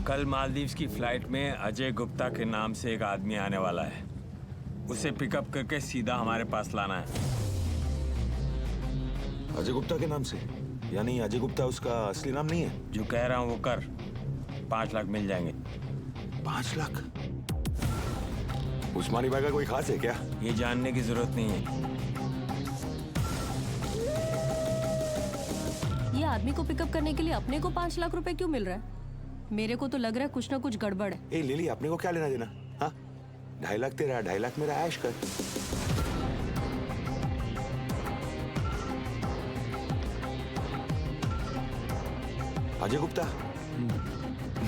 कल मालदीव्स की फ्लाइट में अजय गुप्ता के नाम से एक आदमी आने वाला है। उसे पिकअप करके सीधा हमारे पास लाना है। अजय गुप्ता के नाम से? यानी अजय गुप्ता उसका असली नाम नहीं है? जो कह रहा हूं वो कर। 5 लाख मिल जाएंगे। 5 लाख? उस्मानी भाई का कोई खास है क्या? ये जानने की जरूरत नहीं है। ये आदमी को पिकअप करने के लिए अपने को 5 लाख रुपए क्यों मिल रहा है? मेरे को तो लग रहा है कुछ ना कुछ गड़बड़ है। ए लिली, अपने को क्या लेना देना? हाँ, 2.5 लाख तेरा, 2.5 लाख मेरा, ऐश कर। Ajay Gupta,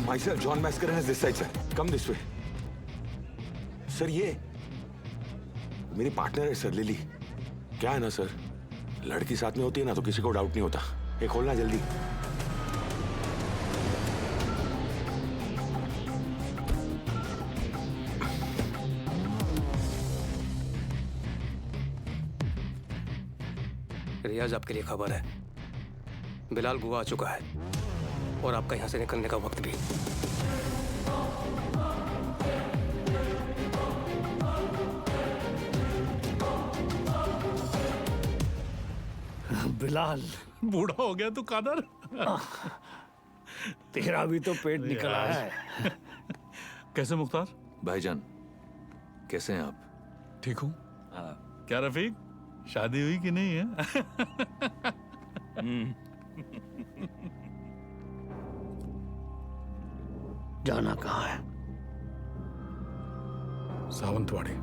myself John Mascarenhas is this side, sir. Come this way. Sir ये मेरी पार्टनर है सर, लिली। क्या है ना सर, लड़की साथ में होती है ना तो किसी को डाउट नहीं होता। ये खोलना जल्दी। रियाज, आपके लिए खबर है। बिलाल गोवा आ चुका है और आपका यहां से निकलने का वक्त भी। बिलाल बूढ़ा हो गया तू कादर। तेरा भी तो पेट निकला है। कैसे मुख्तार? भाईजान कैसे हैं आप? ठीक हूँ। क्या रफीक, शादी हुई कि नहीं है? जाना कहाँ है? सावंतवाड़ी।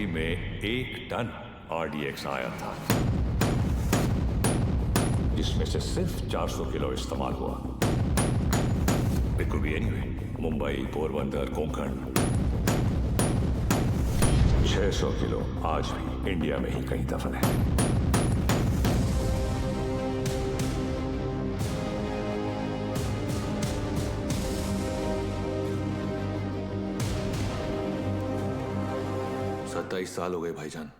में 1 टन RDX आया था। इसमें से सिर्फ 400 किलो इस्तेमाल हुआ। It could be anyway, Mumbai, Porbandar, Konkan. 600 kilo आज भी इंडिया में ही कहीं दफन है। सत्ताईस साल हो गए भाईजान,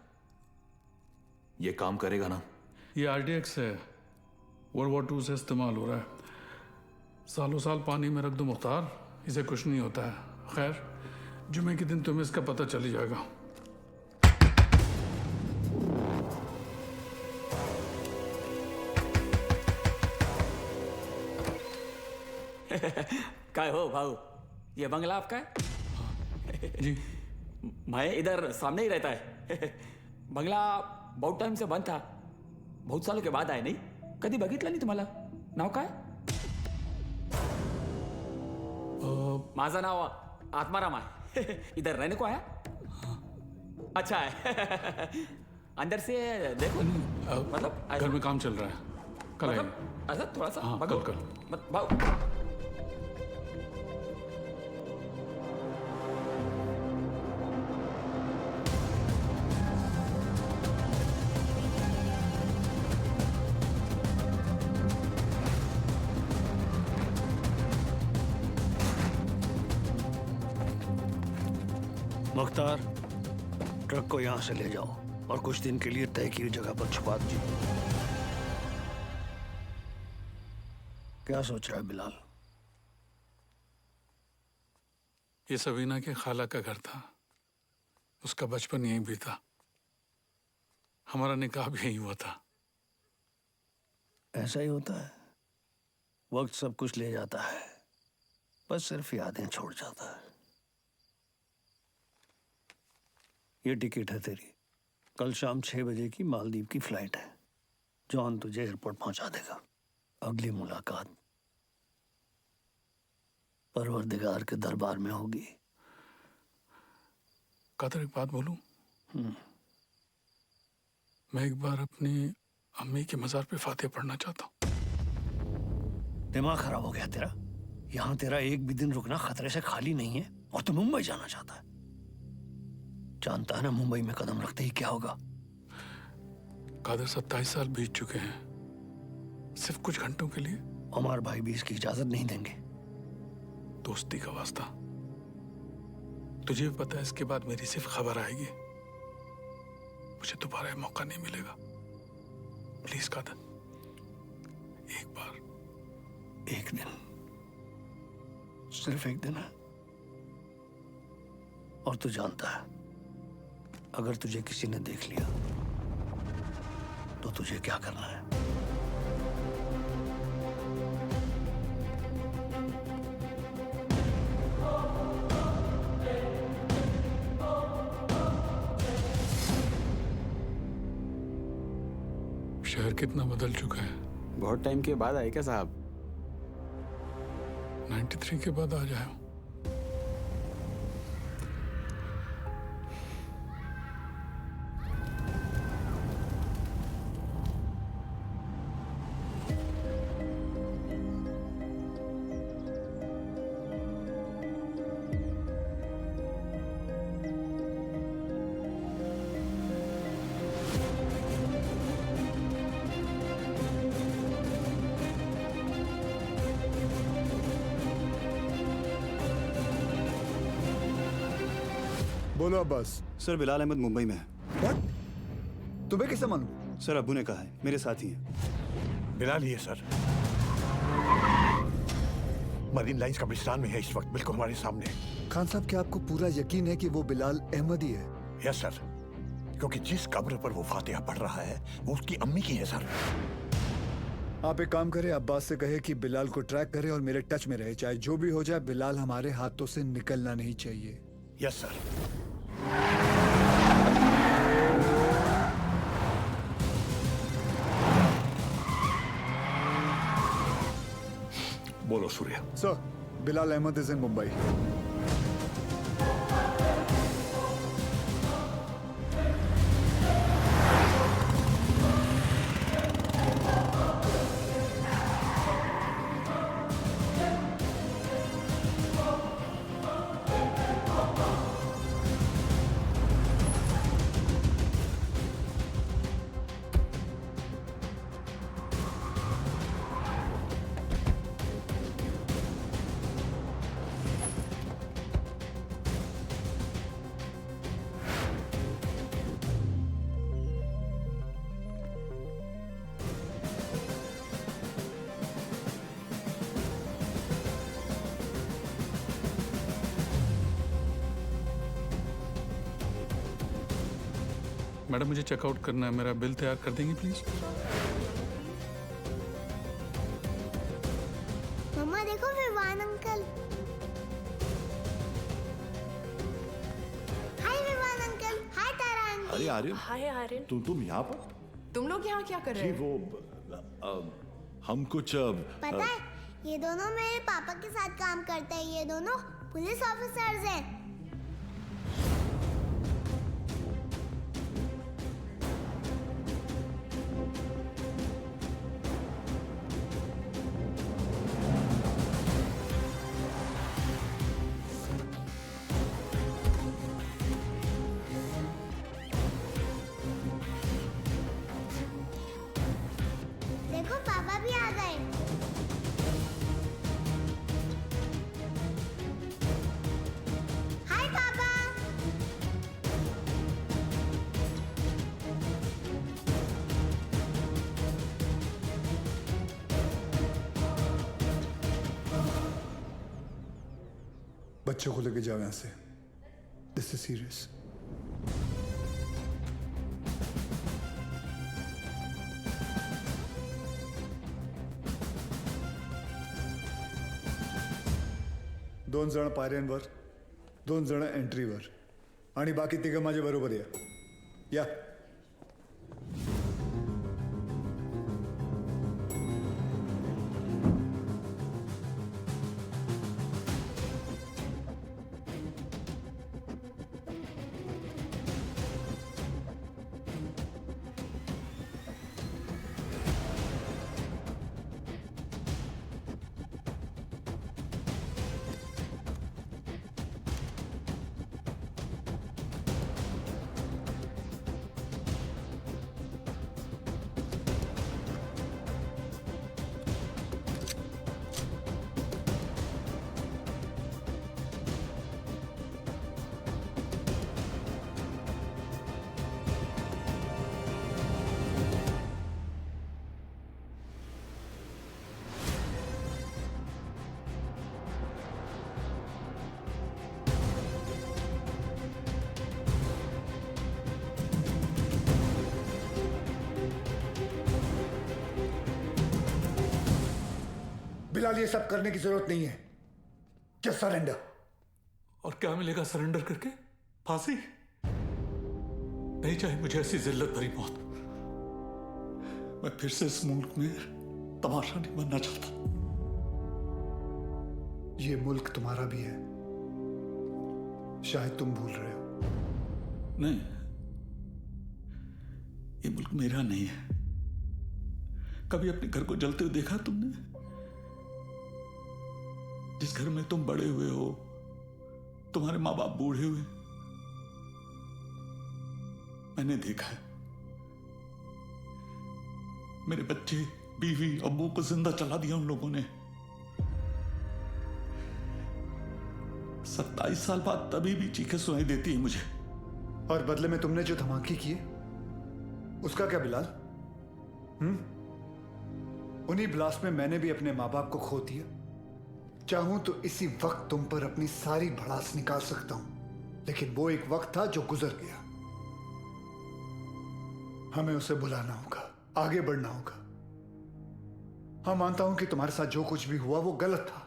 ये काम करेगा ना? ये RDX है, वर्ल्ड वॉर 2 से इस्तेमाल हो रहा है। सालों साल पानी में रख दो मुख्तार, इसे कुछ नहीं होता है। खैर, जुमे के दिन तुम्हें इसका पता चल ही जाएगा। काय हो भाऊ, ये बंगला आपका है? जी। मैं इधर सामने ही रहता है। बंगला बहुत टाइम से बंद था, बहुत सालों के बाद आए। नहीं कधी बघितलं नाही तुम्हाला? नाव काय? माझं नाव आत्माराम आहे। इधर रहने को आया? अच्छा है। अंदर से देखो। मतलब घर में काम चल रहा है, कल आएंगे। मतलब ऐसा थोड़ा सा हाँ, भागो। कल। भाऊ मुख्तार, ट्रक को यहां से ले जाओ और कुछ दिन के लिए तय की जगह पर छुपा दीजिए। क्या सोच रहा है बिलाल? ये सबीना के खाला का घर था, उसका बचपन यहीं बीता, हमारा निकाह भी यहीं हुआ था। ऐसा ही होता है, वक्त सब कुछ ले जाता है, बस सिर्फ यादें छोड़ जाता है। ये टिकट है तेरी, कल शाम 6 बजे की मालदीव की फ्लाइट है। जॉन तुझे एयरपोर्ट पहुंचा देगा। अगली मुलाकात परवरदिगार के दरबार में होगी। कादर, एक बात बोलूं? मैं एक बार अपनी अम्मी के मजार पे फातिहा पढ़ना चाहता हूँ। दिमाग खराब हो गया तेरा? यहाँ तेरा एक भी दिन रुकना खतरे से खाली नहीं है और तू मुंबई जाना चाहता है। जानता है ना मुंबई में कदम रखते ही क्या होगा? कादर, 27 साल बीत चुके हैं, सिर्फ कुछ घंटों के लिए। उमर भाई भी इसकी इजाजत नहीं देंगे। दोस्ती का वास्ता, तुझे भी पता है इसके बाद मेरी सिर्फ खबर आएगी, मुझे दोबारा ये मौका नहीं मिलेगा। प्लीज कादर, एक बार, एक दिन, सिर्फ एक दिन है। और तू जानता है, अगर तुझे किसी ने देख लिया तो तुझे क्या करना है? शहर कितना बदल चुका है। बहुत टाइम के बाद आए क्या साहब? 93 के बाद आ जाए। बोलो अब्बास। सर, बिलाल अहमद मुंबई में है। What? तुम्हें कैसे मालूम? सर, अब्बू ने कहा है, मेरे साथ ही है। बिलाल ही है सर, मरीन लाइंस कब्रिस्तान में है इस वक्त, बिल्कुल हमारे सामने। खान साहब, क्या आपको पूरा यकीन है कि वो बिलाल अहमद ही है? यस सर, क्योंकि जिस कब्र पर वो फातिहा पढ़ रहा है वो उसकी अम्मी की है सर। आप एक काम करें, अब्बास से कहे कि बिलाल को ट्रैक करे और मेरे टच में रहे। चाहे जो भी हो जाए, बिलाल हमारे हाथों से निकलना नहीं चाहिए। Yes sir. बोलो Surya. Sir, Bilal Ahmed is in Mumbai. Madam मुझे चेकआउट करना है, मेरा बिल तैयार कर देंगे प्लीज? मम्मा देखो विवान अंकल। हाय विवान अंकल। हाय तारा आंटी। अरे आर्यन, हाय आर्यन। तुम यहाँ पर? तुम लोग यहाँ क्या कर रहे जी हो? वो हम कुछ पता है ये दोनों मेरे पापा के साथ काम करते हैं। ये दोनों पुलिस ऑफिसर्स हैं। देखो पापा भी आ गए। हाय पापा। बच्चों को लेके जाओ यहाँ से। This is serious. दोन जण पायऱ्यांवर, दोन जण एंट्रीवर आणि बाकी तिघं माझ्या बरोबर या। बिलाल ये सब करने की जरूरत नहीं है। Just surrender. और क्या मिलेगा सरेंडर करके? फांसी? नहीं चाहिए मुझे ऐसी जिल्लत भरी मौत। मैं फिर से इस मुल्क में तमाशा नहीं बनना चाहता। ये मुल्क तुम्हारा भी है, शायद तुम भूल रहे हो। नहीं, ये मुल्क मेरा नहीं है। कभी अपने घर को जलते हुए देखा तुमने? जिस घर में तुम बड़े हुए हो, तुम्हारे माँ बाप बूढ़े हुए, मैंने देखा है। मेरे बच्चे, बीवी, अब्बू को जिंदा चला दिया उन लोगों ने। 27 साल बाद तभी भी चीखें सुनाई देती है मुझे। और बदले में तुमने जो धमाके किए, उसका क्या बिलाल? उन्हीं ब्लास्ट में मैंने भी अपने माँ बाप को खो दिया। चाहूं तो इसी वक्त तुम पर अपनी सारी भड़ास निकाल सकता हूं, लेकिन वो एक वक्त था जो गुजर गया। हमें उसे भुलाना होगा, आगे बढ़ना होगा। हाँ, मानता हूं कि तुम्हारे साथ जो कुछ भी हुआ वो गलत था,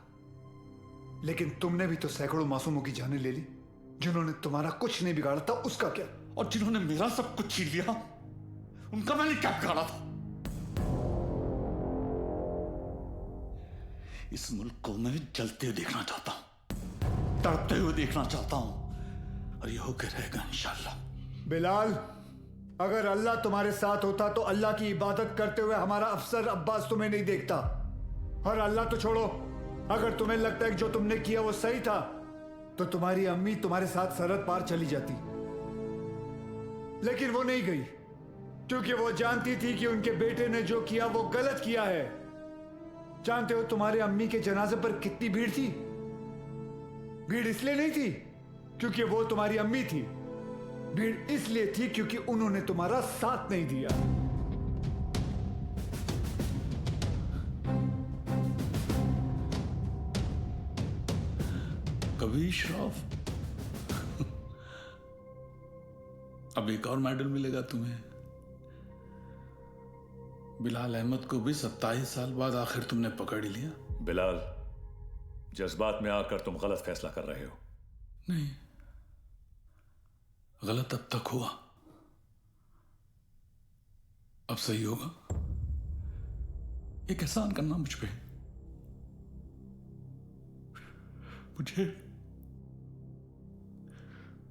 लेकिन तुमने भी तो सैकड़ों मासूमों की जानें ले ली। जिन्होंने तुम्हारा कुछ नहीं बिगाड़ा था, उसका क्या? और जिन्होंने मेरा सब कुछ छीन लिया, उनका मैंने क्या बिगाड़ा था? इस मुल्क को मैं जलते हुए देखना चाहता हूं, तड़पते हुए देखना चाहता हूं, और ये होकर रहेगा इंशाल्लाह। बिलाल, अगर अल्लाह तुम्हारे साथ होता तो अल्लाह की इबादत करते हुए हमारा अफसर अब्बास तुम्हें नहीं देखता। और अल्लाह तो छोड़ो, अगर तुम्हें लगता है कि जो तुमने किया वो सही था, तो तुम्हारी अम्मी तुम्हारे साथ सरहद पार चली जाती। लेकिन वो नहीं गई, क्योंकि वो जानती थी कि उनके बेटे ने जो किया वो गलत किया है। जानते हो तुम्हारे अम्मी के जनाजे पर कितनी भीड़ थी? भीड़ इसलिए नहीं थी क्योंकि वो तुम्हारी अम्मी थी, भीड़ इसलिए थी क्योंकि उन्होंने तुम्हारा साथ नहीं दिया। कभी श्राफ अब एक और मेडल मिलेगा तुम्हें। बिलाल अहमद को भी 27 साल बाद आखिर तुमने पकड़ ही लिया। बिलाल, जज्बात में आकर तुम गलत फैसला कर रहे हो। नहीं, गलत अब तक हुआ, अब सही होगा। एक एहसान करना मुझ पे, मुझे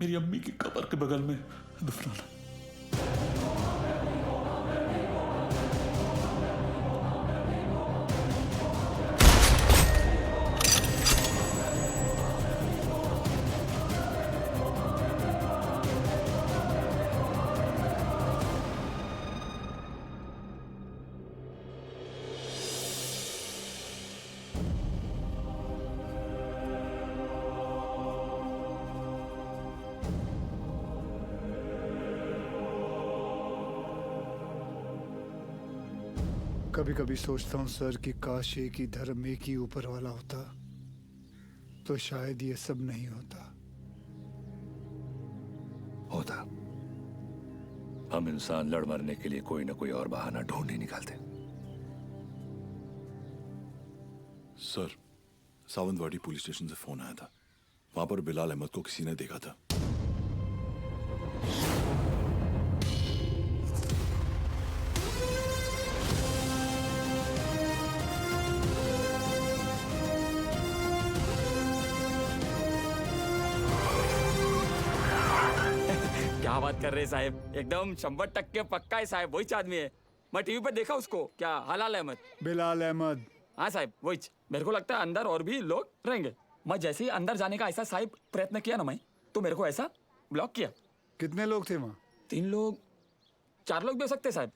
मेरी अम्मी की कब्र के बगल में दफनाना। कभी कभी सोचता हूँ सर कि काश एक ही धर्म, एक ही ऊपर वाला होता तो शायद ये सब नहीं होता। हम इंसान लड़ मरने के लिए कोई ना कोई और बहाना ढूंढ ही निकालते। सर, सावंतवाड़ी पुलिस स्टेशन से फोन आया था। वहां पर बिलाल अहमद को किसी ने देखा था। क्या बात कर रहे साहब, एकदम 100% पक्का है साहब, वही आदमी है। मैं टीवी पर देखा उसको। क्या हलाल अहमद? बिलाल अहमद। हाँ साहब वही। मेरे को लगता है अंदर और भी लोग रहेंगे। मैं जैसे ही अंदर जाने का ऐसा साहब प्रयत्न किया ना मैं, तो मेरे को ऐसा ब्लॉक किया। कितने लोग थे वहाँ? 3 लोग 4 लोग भी हो सकते साहब,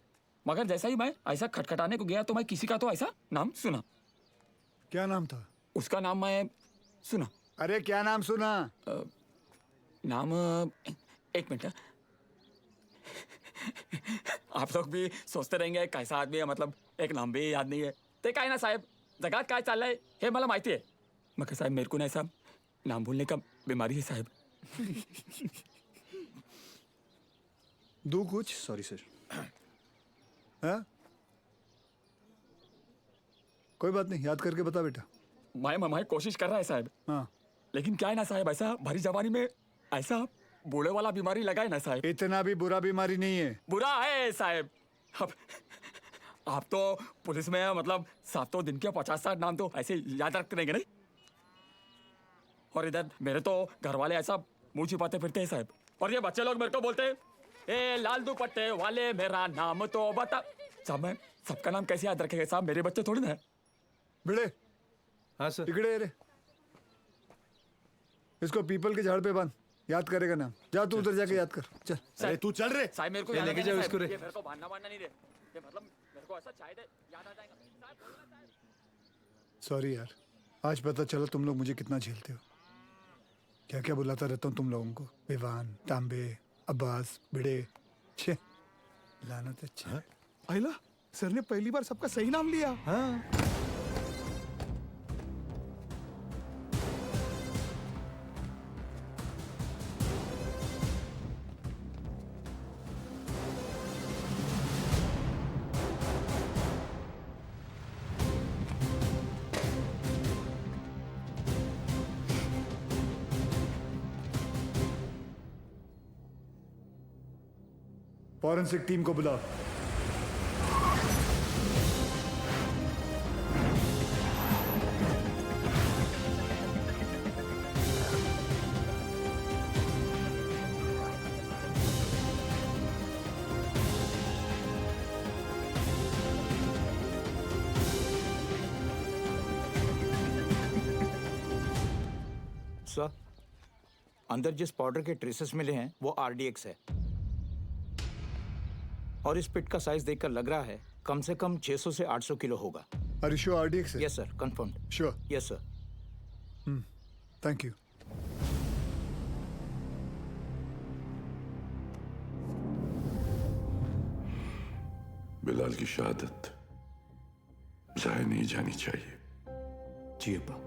मगर जैसा ही मैं ऐसा खटखटाने को गया तो मैं किसी का तो ऐसा नाम सुना। क्या नाम था उसका? नाम मैं सुना। अरे क्या नाम सुना? नाम एक मिनट। आप लोग भी सोचते रहेंगे कैसा आदमी है, मतलब एक नाम भी याद नहीं है। ते काय ना साहेब, जगात काय चाललंय हे मला माहिती आहे, मग साहेब मेरे को ना ऐसा नाम भूलने का बीमारी है साहेब। दो कुछ। Sorry sir. हाँ कोई बात नहीं, याद करके बता बेटा। मैं कोशिश कर रहा है साहब। हाँ लेकिन क्या है ना साहब, ऐसा भरी जवानी में ऐसा बूढ़े वाला बीमारी लगा है ना साहब। इतना भी बुरा बीमारी नहीं है। बुरा है साहब। अब आप तो पुलिस में मतलब 7 दिन के 50-60 नाम तो ऐसे याद रखते रहेंगे नहीं। और इधर मेरे तो घर वाले ऐसा मुंह छिपाते फिरते हैं साहब। और ये बच्चे लोग मेरे को बोलते हैं, ए लाल दुपट्टे वाले मेरा नाम तो बता। साहब मैं सबका नाम कैसे याद रखेगा साहब, मेरे बच्चे थोड़ी ना है। बिड़े। हाँ सर। इकड़े रे, इसको पीपल के झाड़ पे बांध, याद करेगा नाम। जा तू उधर जाके याद कर। चल। अरे तू चल रे। साहब मेरे को ये लेके जाओ इसको रे। ये मेरे को बांधना नहीं दे, ये मतलब मेरे को ऐसा शायद याद आ जाएगा साहब। बोलना साहब। सॉरी यार, आज पता चला तुम लोग मुझे कितना झेलते हो। क्या क्या बुलाता रहता हूँ तुम लोगों को, विवान, तांबे, अब्बास, बिड़े। छे लानत। अच्छा आइला, सर ने पहली बार सबका सही नाम लिया। हाँ फॉरेंसिक टीम को बुला। सर, अंदर जिस पाउडर के ट्रेसेस मिले हैं वो आरडीएक्स है, और इस पिट का साइज देखकर लग रहा है कम से कम 600 से 800 किलो होगा। Are you sure RDX है? Yes sir, confirm. Sure? Yes sir. Thank you. Bilal की शहादत जाया नहीं जानी चाहिए। जी अब्बा।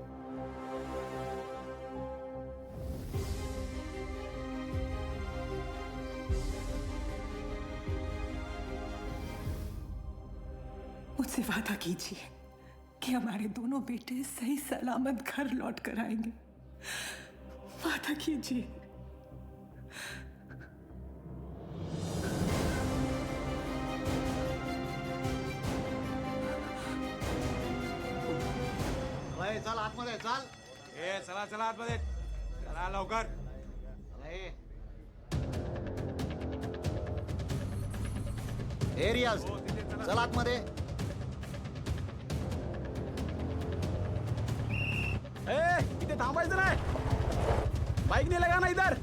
मुझसे वादा कीजिए कि हमारे दोनों बेटे सही सलामत घर लौट कर आएंगे। वादा कीजिए। चल आतमध्ये चल. चला चला आतमध्ये चला लवकर. ए रियाज चल आतमध्ये. इथे थांबायचं नाही. बाईक नाही लगा ना इधर.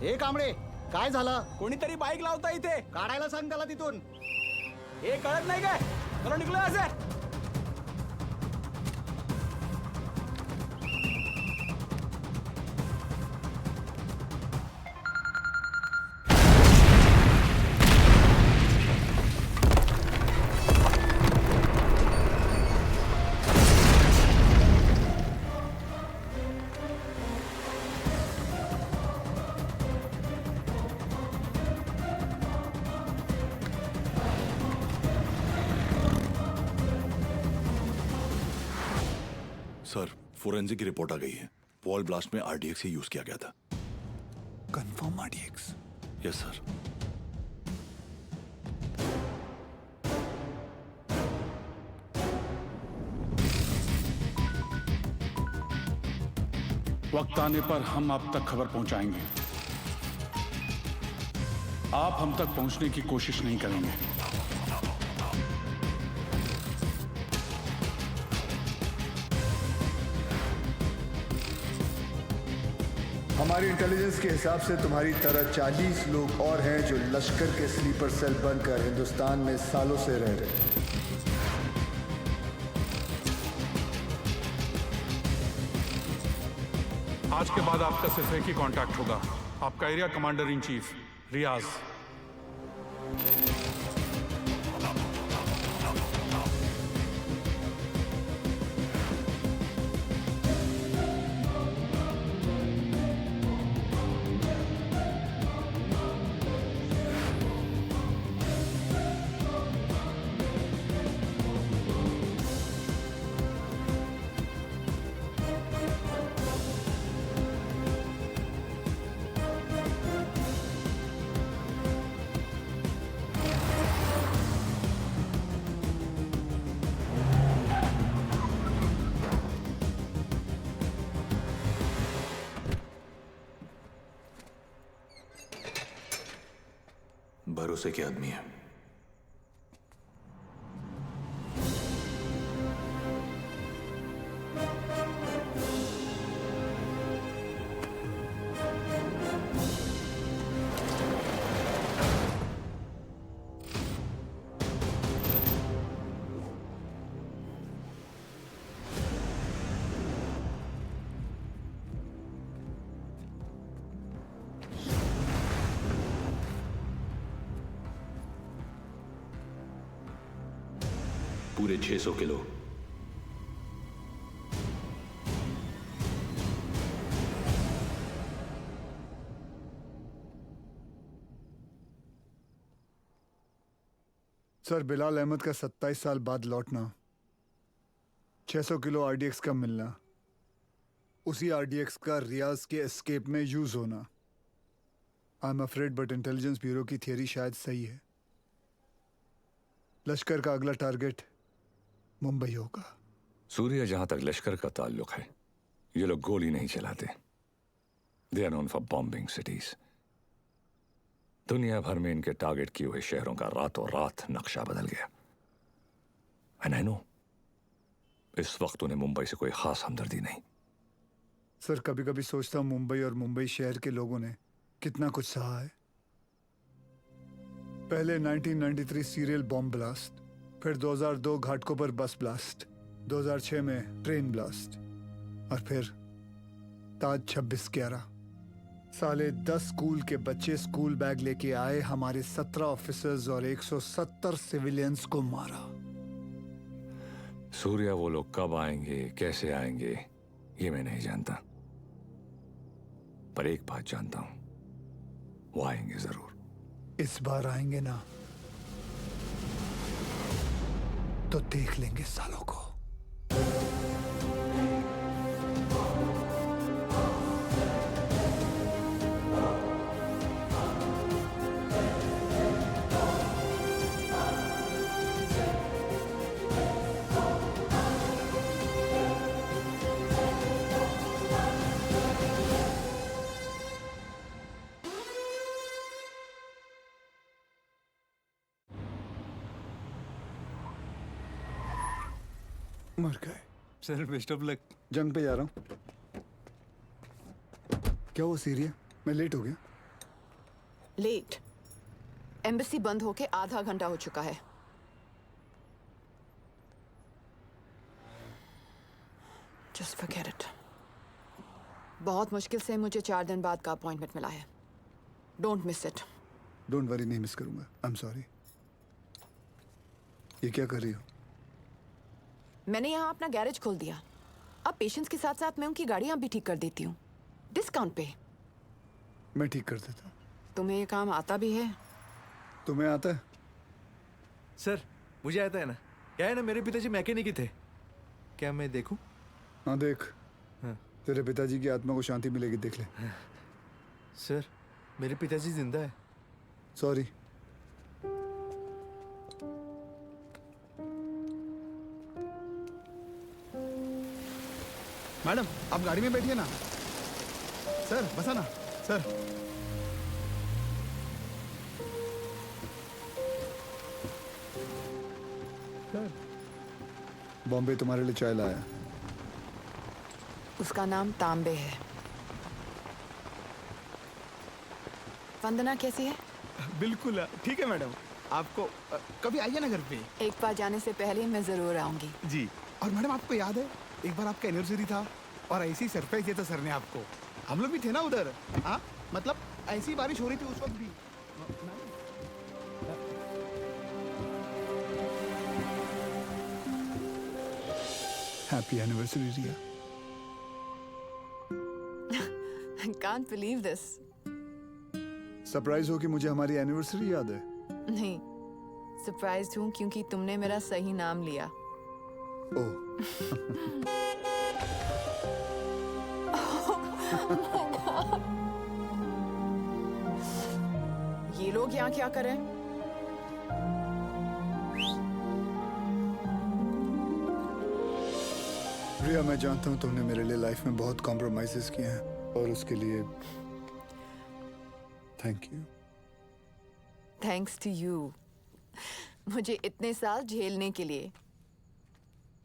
हे कांबळे काय झालं? कोणीतरी बाईक लावता इथे. काढायला सांग त्याला तिथून. हे कळत नाही काय? चलो निघलो असे. सर फोरेंसिक की रिपोर्ट आ गई है. वॉल ब्लास्ट में आरडीएक्स ही यूज किया गया था. Confirm RDX? Yes sir. वक्त आने पर हम आप तक खबर पहुंचाएंगे. आप हम तक पहुंचने की कोशिश नहीं करेंगे. हमारी इंटेलिजेंस के हिसाब से तुम्हारी तरह 40 लोग और हैं जो लश्कर के स्लीपर सेल बनकर हिंदुस्तान में सालों से रह रहे हैं. आज के बाद आपका सिर्फ एक ही कांटेक्ट होगा. आपका एरिया कमांडर इन चीफ रियाज. भरोसे के आदमी है. पूरे 600 किलो. सर बिलाल अहमद का 27 साल बाद लौटना, 600 किलो आरडीएक्स का मिलना, उसी आरडीएक्स का रियाज के एस्केप में यूज होना. I am afraid but intelligence bureau की थियरी शायद सही है. लश्कर का अगला टारगेट मुंबई होगा. सूर्य, जहां तक लश्कर का ताल्लुक है, ये लोग गोली नहीं चलाते. They are known for bombing cities. दुनिया भर में इनके टारगेट किए हुए शहरों का रातों रात नक्शा बदल गया. एंड आई नो इस वक्त उन्हें मुंबई से कोई खास हमदर्दी नहीं. सर कभी कभी सोचता हूं मुंबई और मुंबई शहर के लोगों ने कितना कुछ सहा है. पहले 1993 सीरियल बॉम्ब ब्लास्ट, फिर 2002 घाटकोपर बस ब्लास्ट, 2006 में ट्रेन ब्लास्ट, और फिर ताज 26/11. साले 10 स्कूल के बच्चे स्कूल बैग लेके आए, हमारे 17 ऑफिसर्स और 170 सिविलियंस को मारा. सूर्य, वो लोग कब आएंगे, कैसे आएंगे, ये मैं नहीं जानता. पर एक बात जानता हूं, वो आएंगे जरूर. इस बार आएंगे ना तो देख लेंगे सालों को। मर गए। Sir best of luck. जंग पे जा रहा हूँ। क्या वो सीरिया? मैं लेट हो गया। लेट? एम्बेसी बंद होके आधा घंटा हो चुका है। Just forget it. बहुत मुश्किल से मुझे 4 दिन बाद का अपॉइंटमेंट मिला है। Don't miss it. Don't worry, नहीं मिस करूंगा। आई एम सॉरी। ये क्या कर रही हो? मैंने यहाँ अपना गैरेज खोल दिया। अब पेशेंट्स के साथ साथ मैं उनकी गाड़ियाँ भी ठीक कर देती हूँ, डिस्काउंट पे। मैं ठीक कर देता हूँ। तुम्हें ये काम आता भी है? तुम्हें आता है? सर मुझे आता है ना। क्या है ना, मेरे पिताजी मैकेनिक ही थे। क्या मैं देखूं? हाँ देख। हाँ। तेरे पिताजी की आत्मा को शांति मिलेगी, देख ले। सर मेरे पिताजी जिंदा है। सॉरी। मैडम आप गाड़ी में बैठिए ना। सर बसा ना सर। बॉम्बे तुम्हारे लिए चाय लाया। उसका नाम तांबे है। वंदना कैसी है? बिल्कुल ठीक है मैडम। आपको कभी आइए ना घर पे। एक बार जाने से पहले मैं जरूर आऊंगी। जी। और मैडम आपको याद है एक बार आपका एनिवर्सरी था और ऐसी सरप्राइज दिया था सर ने आपको। हम लोग भी थे ना उधर। हाँ मतलब ऐसी बारिश हो रही थी उस वक्त भी। Happy anniversary Riya. I can't believe this. Surprise हो कि मुझे हमारी एनिवर्सरी याद है? नहीं, सरप्राइज्ड हूँ क्योंकि तुमने मेरा सही नाम लिया। ओह। ये लोग यहाँ क्या करें? रिया मैं जानता हूँ तुमने मेरे लिए लाइफ में बहुत कॉम्प्रोमाइजेस किए हैं और उसके लिए thank you. Thanks to you, मुझे इतने साल झेलने के लिए।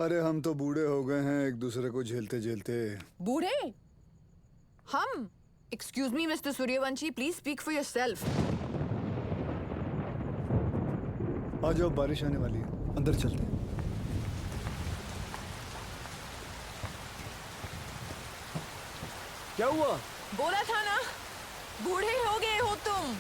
अरे हम तो बूढ़े हो गए हैं एक दूसरे को झेलते झेलते। बूढ़े? हम? Excuse me mister Suryavanshi, please speak for yourself. आ जाओ, बारिश आने वाली है, अंदर चलते हैं। क्या हुआ? बोला था ना, बूढ़े हो गए हो तुम।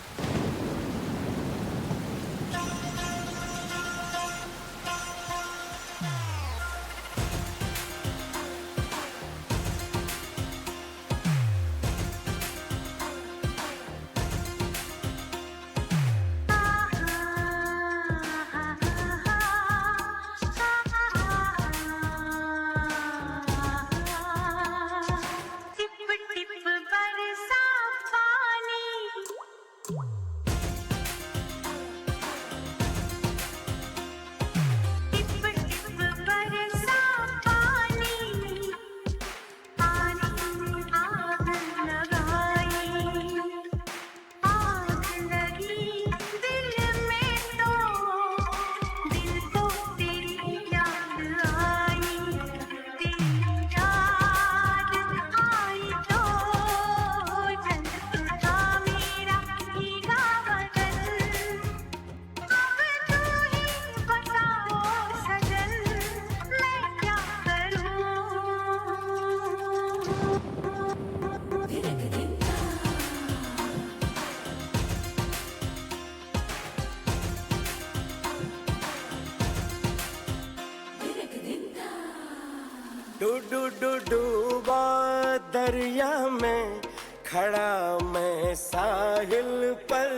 डूबा दरिया में खड़ा मैं साहिल पर,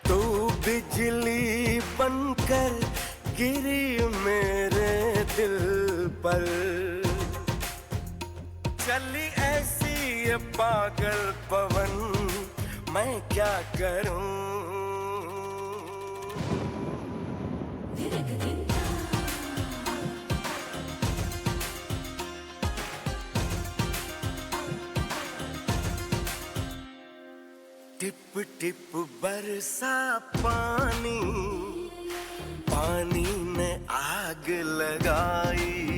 तू बिजली बन आकर गिरी मेरे दिल पर। चली ऐसी ये पागल पवन, मैं क्या करूं। टिप टिप बरसा पानी, पानी ने आग लगाई।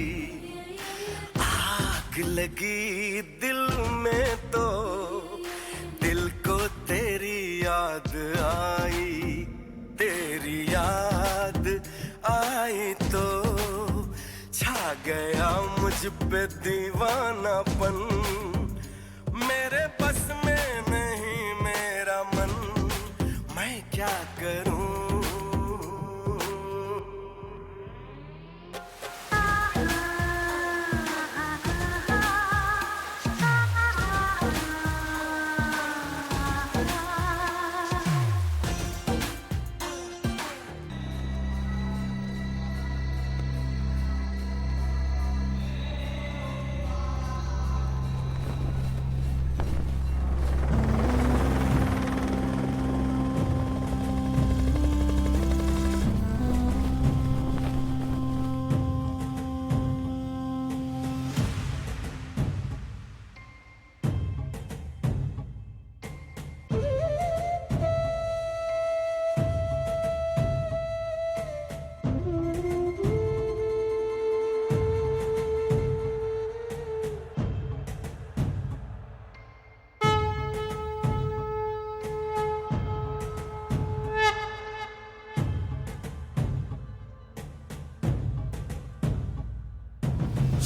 आग लगी दिल में तो दिल को तेरी याद आई। तेरी याद आई तो छा गया मुझ पे दीवानापन। मेरे बस में नहीं मेरा मन, मैं क्या करूं।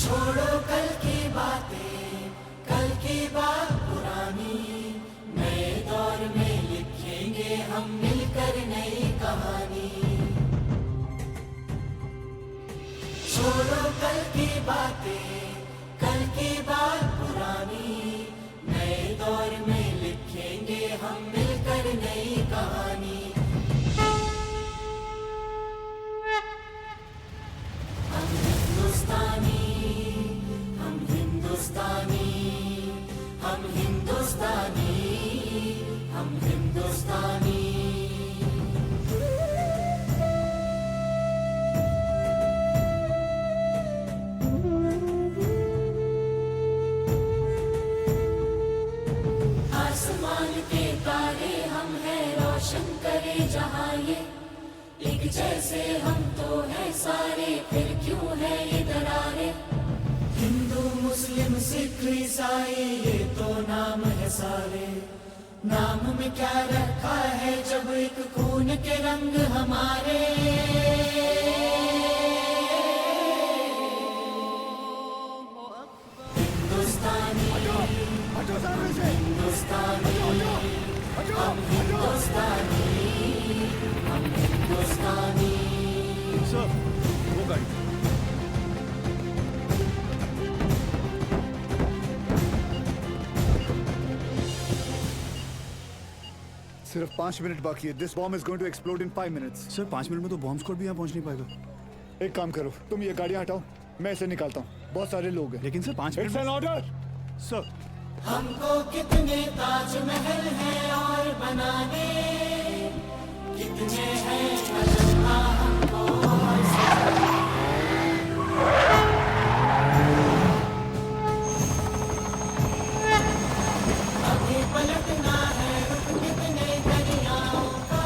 छोड़ो कल की बातें, कल की बात पुरानी। नए दौर में लिखेंगे हम मिलकर नई कहानी। छोड़ो कल की बातें, कल की बात पुरानी। नए दौर में लिखेंगे हम मिलकर नई कहानी। हम हिंदुस्तानी, हम हिंदुस्तानी, हम हिंदुस्तानी, हम हिंदुस्तानी। आसमान के तारे हम हैं, रोशन करे जहां ये। एक जैसे हम तो हैं सारे, फिर क्यों है ये दरारें। हिंदू मुस्लिम सिख ईसाई ये तो नाम है सारे। नाम में क्या रखा है जब एक खून के रंग हमारे। हिंदुस्तानी, हिंदुस्तानी, हम हिंदुस्तानी, हम हिंदुस्तानी। सर वो गाड़ी। सिर्फ 5 मिनट बाकी है। This bomb is going to explode in 5 minutes. Sir 5 minute में तो बॉम्ब स्क्वाड भी यहाँ पहुँच नहीं पाएगा। एक काम करो, तुम ये गाड़ियाँ हटाओ, मैं इसे निकालता हूँ। बहुत सारे लोग हैं। लेकिन sir 5 minute. It's an order sir. हमको कितने ताजमहल हैं और बनाने, कितने हैं अल्लाह हमको और सजाने। आगे पलटना है रुख कितने दरियाओं का,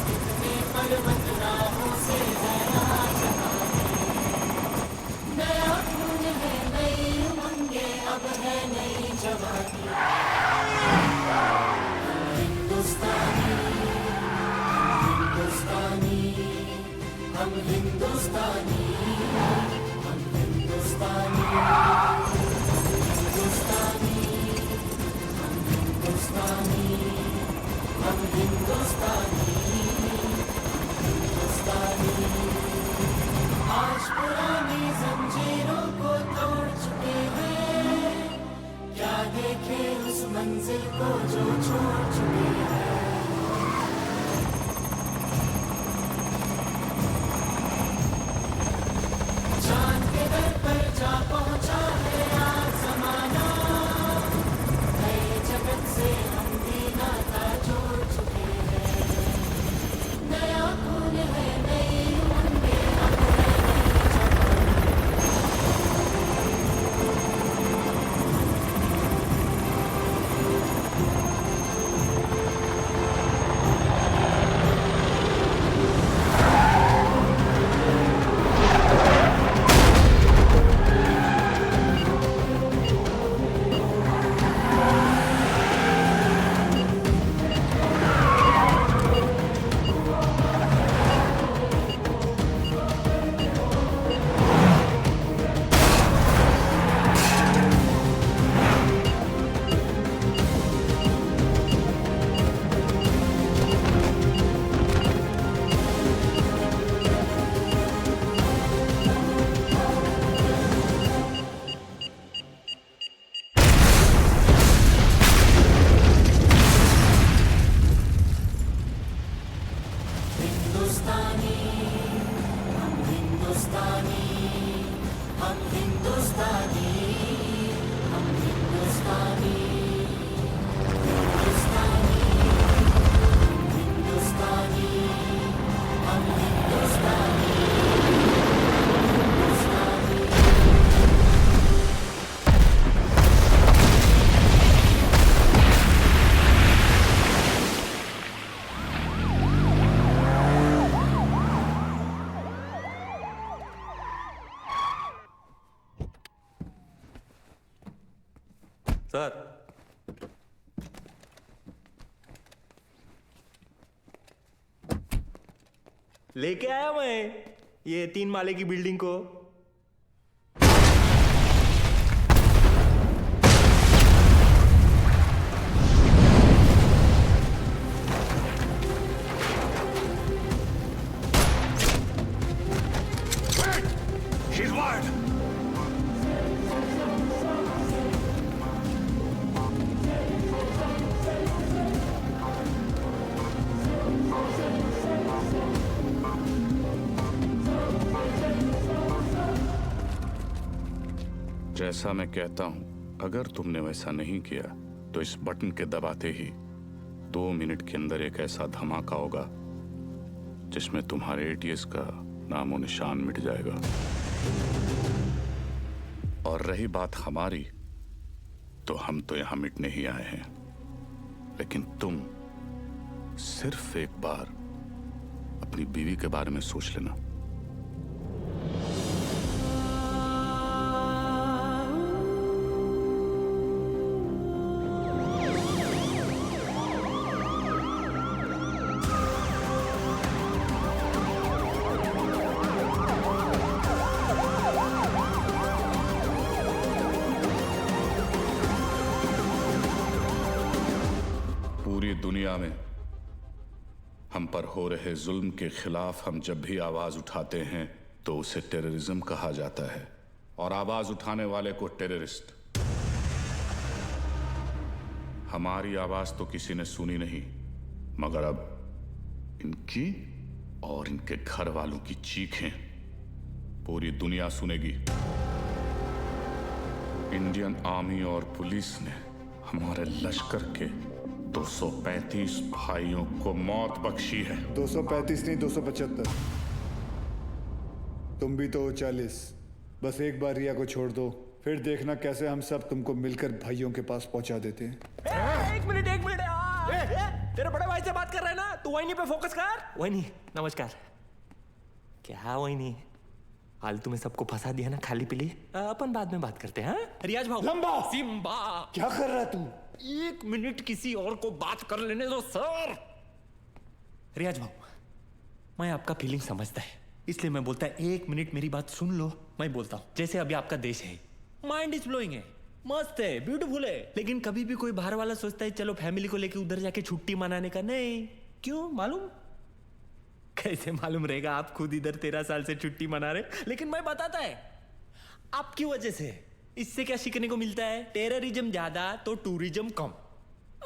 कितने पर्वत राहों से है आज नया खून है, नई उमंगे, अब है नई जवानी। हम हिंदुस्तानी, हिंदुस्तानी, हम हिंदुस्तानी, हम हिंदुस्तानी, हिंदुस्तानी, हम हिंदुस्तानी, हम हिंदुस्तानी, हिंदुस्तानी। आज पुरानी जंजीरों को तोड़ चुके हैं, क्या देखे उस मंजिल को जो छोड़ चुके हैं। सर लेके आया मैं ये 3 माले की बिल्डिंग को। She's wired. जैसा मैं कहता हूं, अगर तुमने वैसा नहीं किया तो इस बटन के दबाते ही 2 मिनट के अंदर एक ऐसा धमाका होगा जिसमें तुम्हारे एटीएस का नामो निशान मिट जाएगा। और रही बात हमारी, तो हम तो यहां मिटने ही आए हैं, लेकिन तुम सिर्फ एक बार अपनी बीवी के बारे में सोच लेना। पूरी दुनिया में हम पर हो रहे जुल्म के खिलाफ हम जब भी आवाज उठाते हैं तो उसे टेररिज्म कहा जाता है, और आवाज उठाने वाले को टेररिस्ट। हमारी आवाज तो किसी ने सुनी नहीं, मगर अब इनकी और इनके घर वालों की चीखें पूरी दुनिया सुनेगी। इंडियन आर्मी और पुलिस ने हमारे लश्कर के 235 भाइयों को मौत बख्शी है। 235 नहीं, 275। तुम भी तो हो 40। बस एक बार रिया को छोड़ दो, फिर देखना कैसे हम सब तुमको मिलकर भाइयों के पास पहुंचा देते हैं। एक मिनट तेरे बड़े भाई से बात कर रहे हैं ना, तू वही पे फोकस कर। वही नमस्कार। क्या वही फालतू में सबको फंसा दिया ना खाली पीली। अपन बाद में बात करते हैं। रियाज भाऊ। लंबा सिम्बा क्या कर रहा तू? 1 मिनट किसी और को बात कर लेने दो सर। रियाज भाऊ, मैं आपका फीलिंग समझता है, इसलिए मैं बोलता है 1 मिनट मेरी बात सुन लो। मैं बोलता हूँ जैसे अभी आपका देश है, माइंड इज ब्लोइंग है, मस्त है, ब्यूटीफुल है, लेकिन कभी भी कोई बाहर वाला सोचता है चलो फैमिली को लेके उधर जाके छुट्टी मनाने का। नहीं, क्यों मालूम? कैसे मालूम रहेगा? आप खुद इधर 13 साल से छुट्टी मना रहे, लेकिन मैं बताता है आपकी वजह से। इससे क्या सीखने को मिलता है? टेररिज्म ज्यादा तो टूरिज्म कम।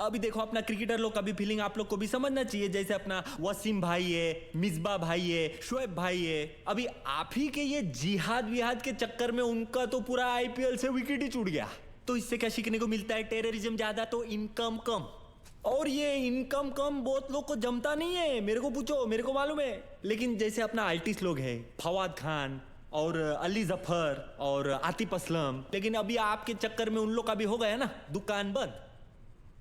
अभी देखो अपना क्रिकेटर लोग का भी फीलिंग आप लोग को भी समझना चाहिए। जैसे अपना वसीम भाई है, मिसबा भाई है, शोएब भाई है, अभी आप ही के ये जिहाद विहाद के चक्कर में उनका तो पूरा आईपीएल से विकेट ही छूट गया। तो इससे क्या सीखने को मिलता है? टेररिज्म ज्यादा तो इनकम कम। और ये इनकम कम बहुत लोग को जमता नहीं है, मेरे को पूछो, मेरे को मालूम है। लेकिन जैसे अपना आर्टिस्ट लोग हैं, फवाद खान और अली जफर और आतिफ असलम, लेकिन अभी आपके चक्कर में उन लोग का भी हो गया ना दुकान बंद।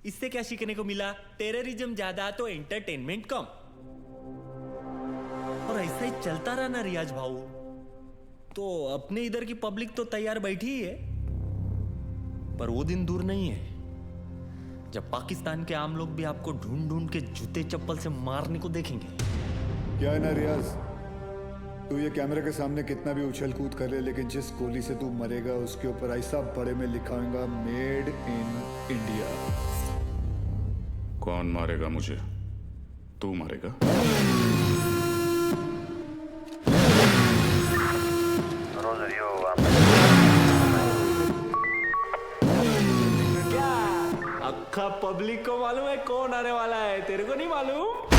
इससे क्या सीखने को मिला? टेररिज्म ज्यादा तो एंटरटेनमेंट कम। और ऐसा ही चलता रहा ना रियाज भाऊ, तो अपने इधर की पब्लिक तो तैयार बैठी ही है। पर वो दिन दूर नहीं है जब पाकिस्तान के आम लोग भी आपको ढूंढ ढूंढ के जूते चप्पल से मारने को देखेंगे। क्या है ना रियाज, तू ये कैमरे के सामने कितना भी उछल कूद कर ले, लेकिन जिस गोली से तू मरेगा उसके ऊपर ऐसा बड़े में लिखा होगा मेड इन इंडिया। कौन मारेगा मुझे? तू मारेगा? अक्खा पब्लिक को मालूम है कौन आने वाला है, तेरे को नहीं मालूम?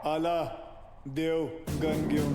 आला देव गन घेऊन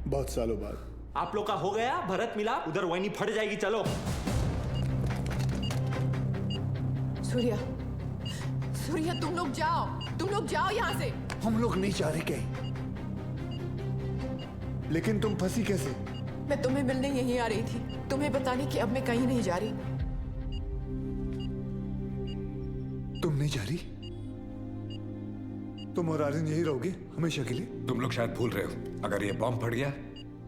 बहुत सालों बाद आप लोग का हो गया भरत मिलाप। उधर वही फट जाएगी। चलो सूर्या, सूर्या तुम लोग जाओ यहाँ से। हम लोग नहीं जा रहे कहीं। लेकिन तुम फंसी कैसे? मैं तुम्हें मिलने यहीं आ रही थी, तुम्हें बताने कि अब मैं कहीं नहीं जा रही। तुम नहीं जा रही? तुम और आर्यन यहीं रहोगे हमेशा के लिए? तुम लोग शायद भूल रहे हो, अगर ये बॉम्ब फट गया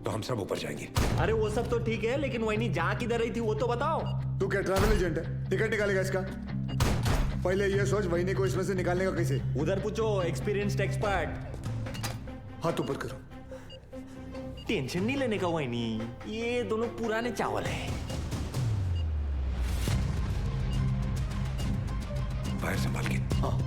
तो हम सब ऊपर जाएंगे। अरे वो सब तो ठीक है, लेकिन वही जहाँ किधर रही थी वो तो बताओ। तू क्या ट्रैवल एजेंट है? टिकट निकालेगा इसका? पहले ये सोच वहीनी को इसमें से निकालने का कैसे। उधर पूछो एक्सपीरियंस्ड एक्सपर्ट। हाथ ऊपर करो। टेंशन नहीं लेने का वहीनी, ये दोनों पुराने चावल है। बाहर संभाल के। हाँ।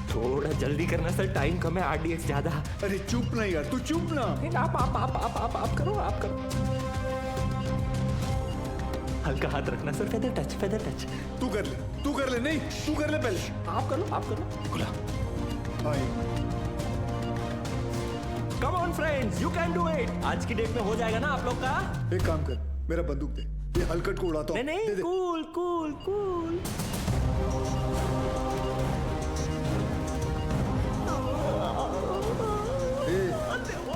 थोड़ा जल्दी करना सर, टाइम कम है, RDX ज्यादा। अरे चुप ना यार, तू चुप ना। आप करो। हल्का हाथ रखना सर, फेदर टच। तू कर ले, नहीं तू कर ले पहले। आप करो। खुला। Come on friends, you can do it. आज की डेट में हो जाएगा ना आप लोग का। एक काम कर, मेरा बंदूक दे, ये हलकट को उड़ाता हूँ। नहीं, कूल।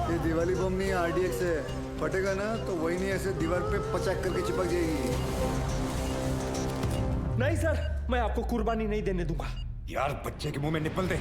ये दिवाली बम नहीं है, RDX है। फटेगा ना तो वही नहीं ऐसे दीवार पे पचाक करके चिपक जाएगी। नहीं सर, मैं आपको कुर्बानी नहीं देने दूंगा। यार बच्चे के मुंह में निपल दे।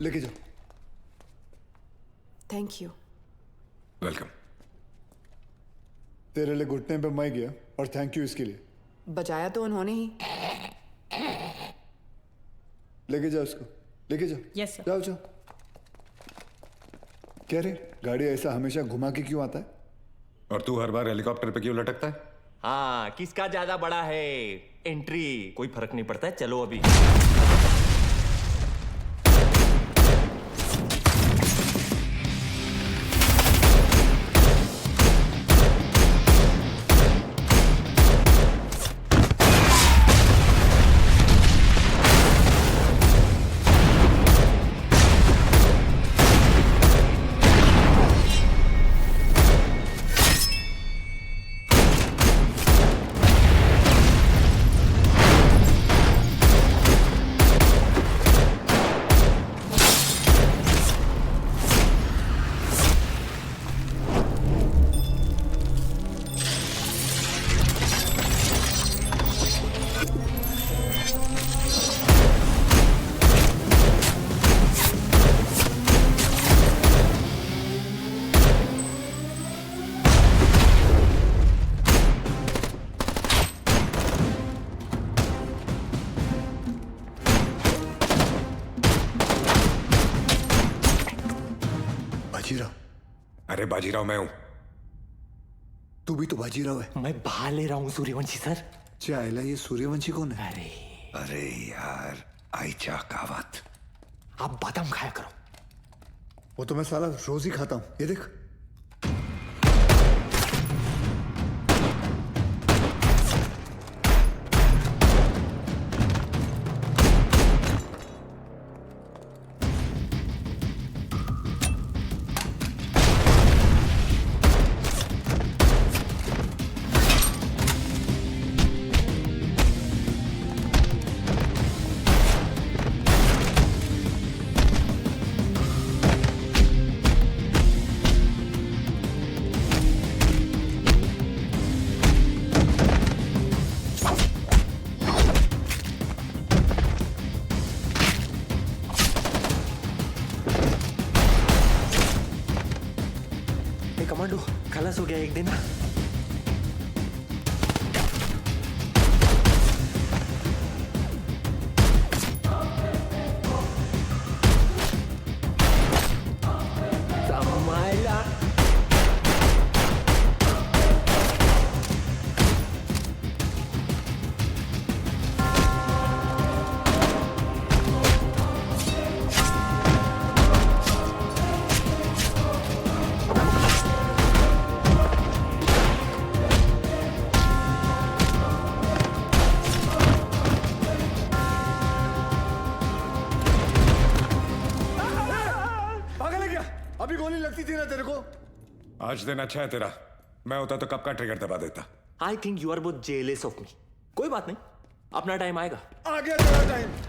लेके जाओ। Thank you. वेलकम। तेरे लिए घुटने पे मैं गया और थैंक यू इसके लिए। बचाया तो उन्होंने ही। लेके जाओ उसको, लेके जाओ। Yes sir. जाओ। क्या रे, गाड़ी ऐसा हमेशा घुमा के क्यों आता है? और तू हर बार हेलीकॉप्टर पे क्यों लटकता है? हाँ, किसका ज्यादा बड़ा है एंट्री, कोई फर्क नहीं पड़ता है। चलो अभी। बाजीराव मैं हूं। तू भी तो बाजीराव है। मैं बहा ले रहा हूँ सूर्यवंशी सर। चाइला ये सूर्यवंशी कौन है? अरे यार आइचा कावत। आप बादाम खाया करो। वो तो मैं साला रोज ही खाता हूँ, ये देख। कमांडो खलास हो गया एक दिन। अभी गोली लगती थी ना तेरे को। आज दिन अच्छा है तेरा। मैं होता तो कब का ट्रिगर दबा देता। I think you are both jealous of me. कोई बात नहीं, अपना टाइम आएगा। आ गया तेरा टाइम।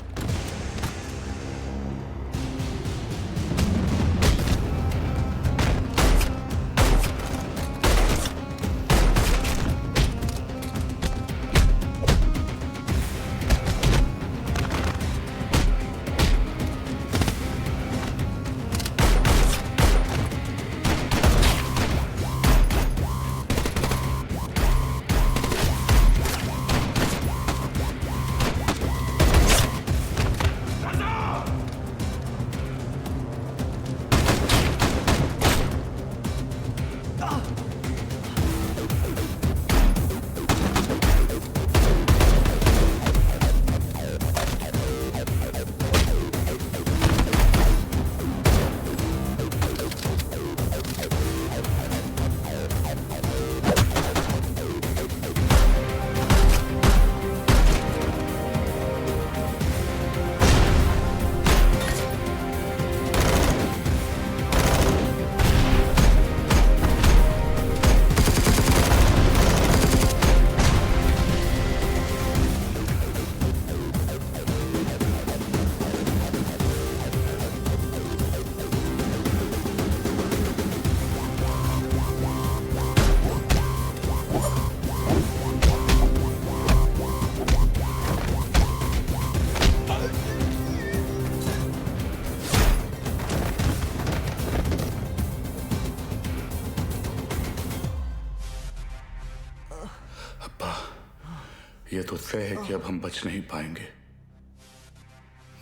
ये तो तय है कि अब हम बच नहीं पाएंगे,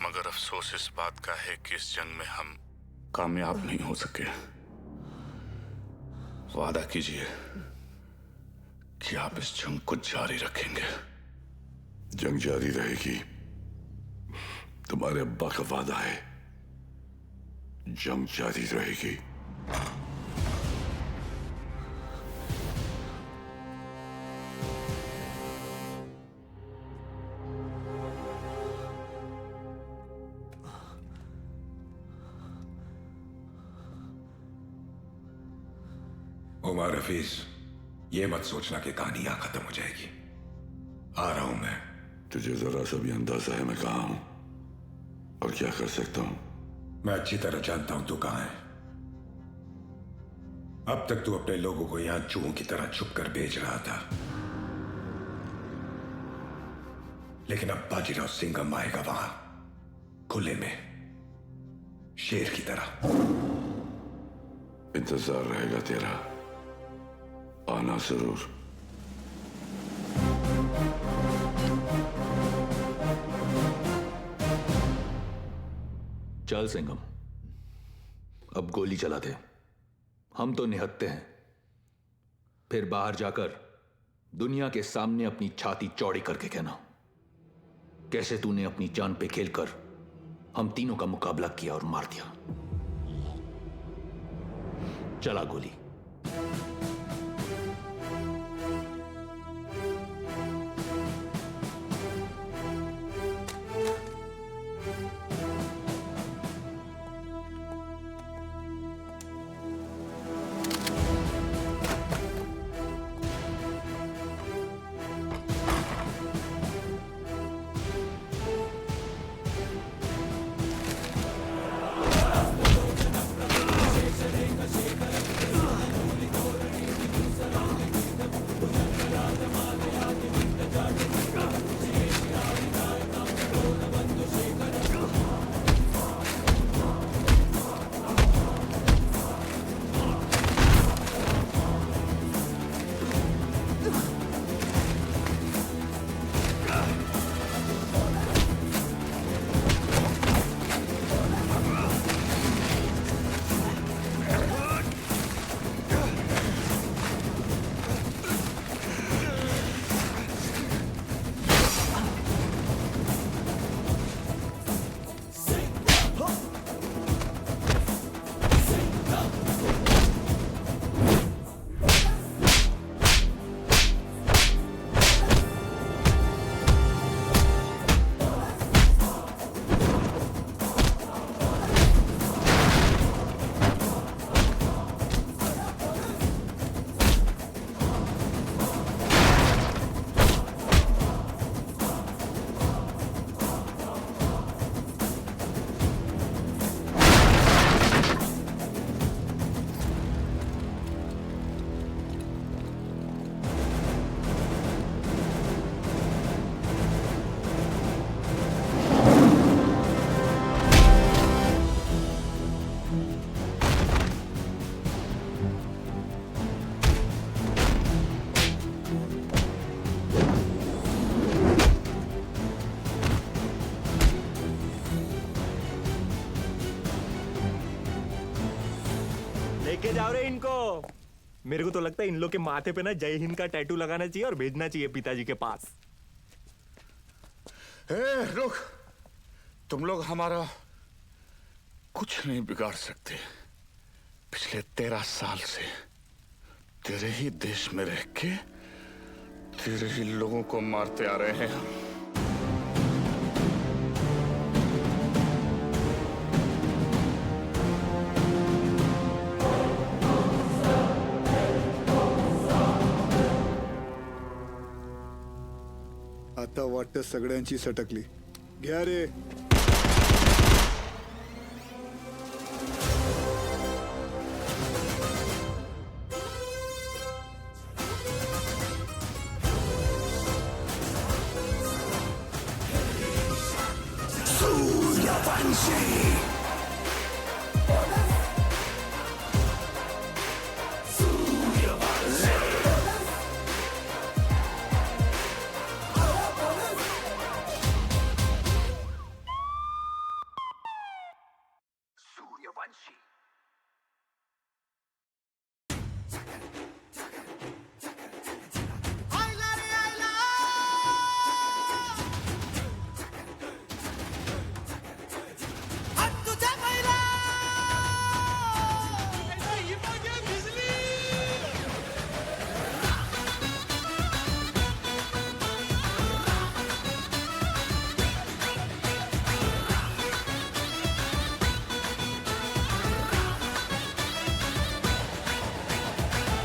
मगर अफसोस इस बात का है कि इस जंग में हम कामयाब नहीं हो सके। वादा कीजिए कि आप इस जंग को जारी रखेंगे। जंग जारी रहेगी, तुम्हारे अब्बा का वादा है। जंग जारी रहेगी। उमर हफीज, ये मत सोचना कि कहानी यहां खत्म हो जाएगी। आ रहा हूं मैं। तुझे जरा सा भी अंदाजा है मैं कहां हूं और क्या कर सकता हूं? मैं अच्छी तरह जानता हूं तू कहां है। अब तक तू अपने लोगों को यहां चूहों की तरह छुप कर भेज रहा था, लेकिन अब बाजीराव सिंघम आएगा वहां खुले में, शेर की तरह। इंतजार रहेगा तेरा, आना जरूर। चल सिंघम, अब गोली चला दे हम तो निहत्ते हैं, फिर बाहर जाकर दुनिया के सामने अपनी छाती चौड़ी करके कहना कैसे तूने अपनी जान पे खेलकर हम तीनों का मुकाबला किया और मार दिया। चला गोली। लेके जाओ रे इनको। मेरे को तो लगता है इन लोग के माथे पे ना जय हिंद का टैटू लगाना चाहिए और भेजना चाहिए पिताजी के पास। रुक, तुम लोग हमारा कुछ नहीं बिगाड़ सकते। पिछले 13 साल से तेरे ही देश में रह के तेरे ही लोगों को मारते आ रहे हैं हम। आता वाटतं सगळ्यांची सटकली। घ्या रे।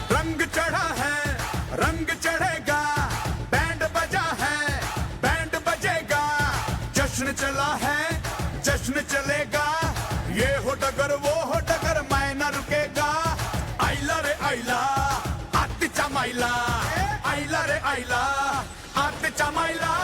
रंग चढ़ा है, रंग चढ़ेगा, बैंड बजा है, बैंड बजेगा, जश्न चला है, जश्न चलेगा, ये हो डगर वो हो डगर मैं न रुकेगा। आइला रे आइला आती चमाइला, आइला रे आइला आती चमाइला।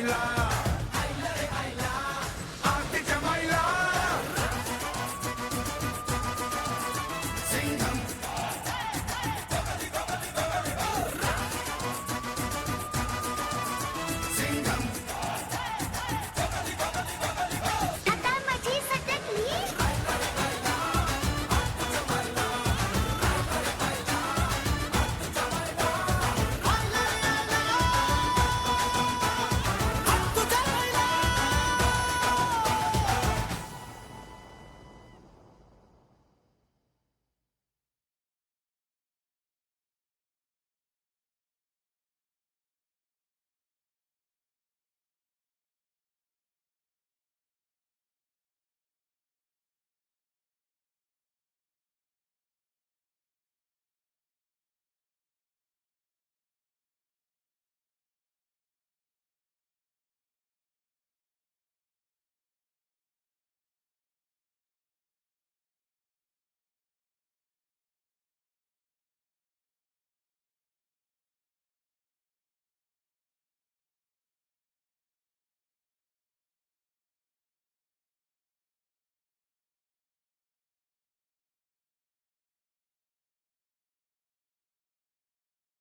ला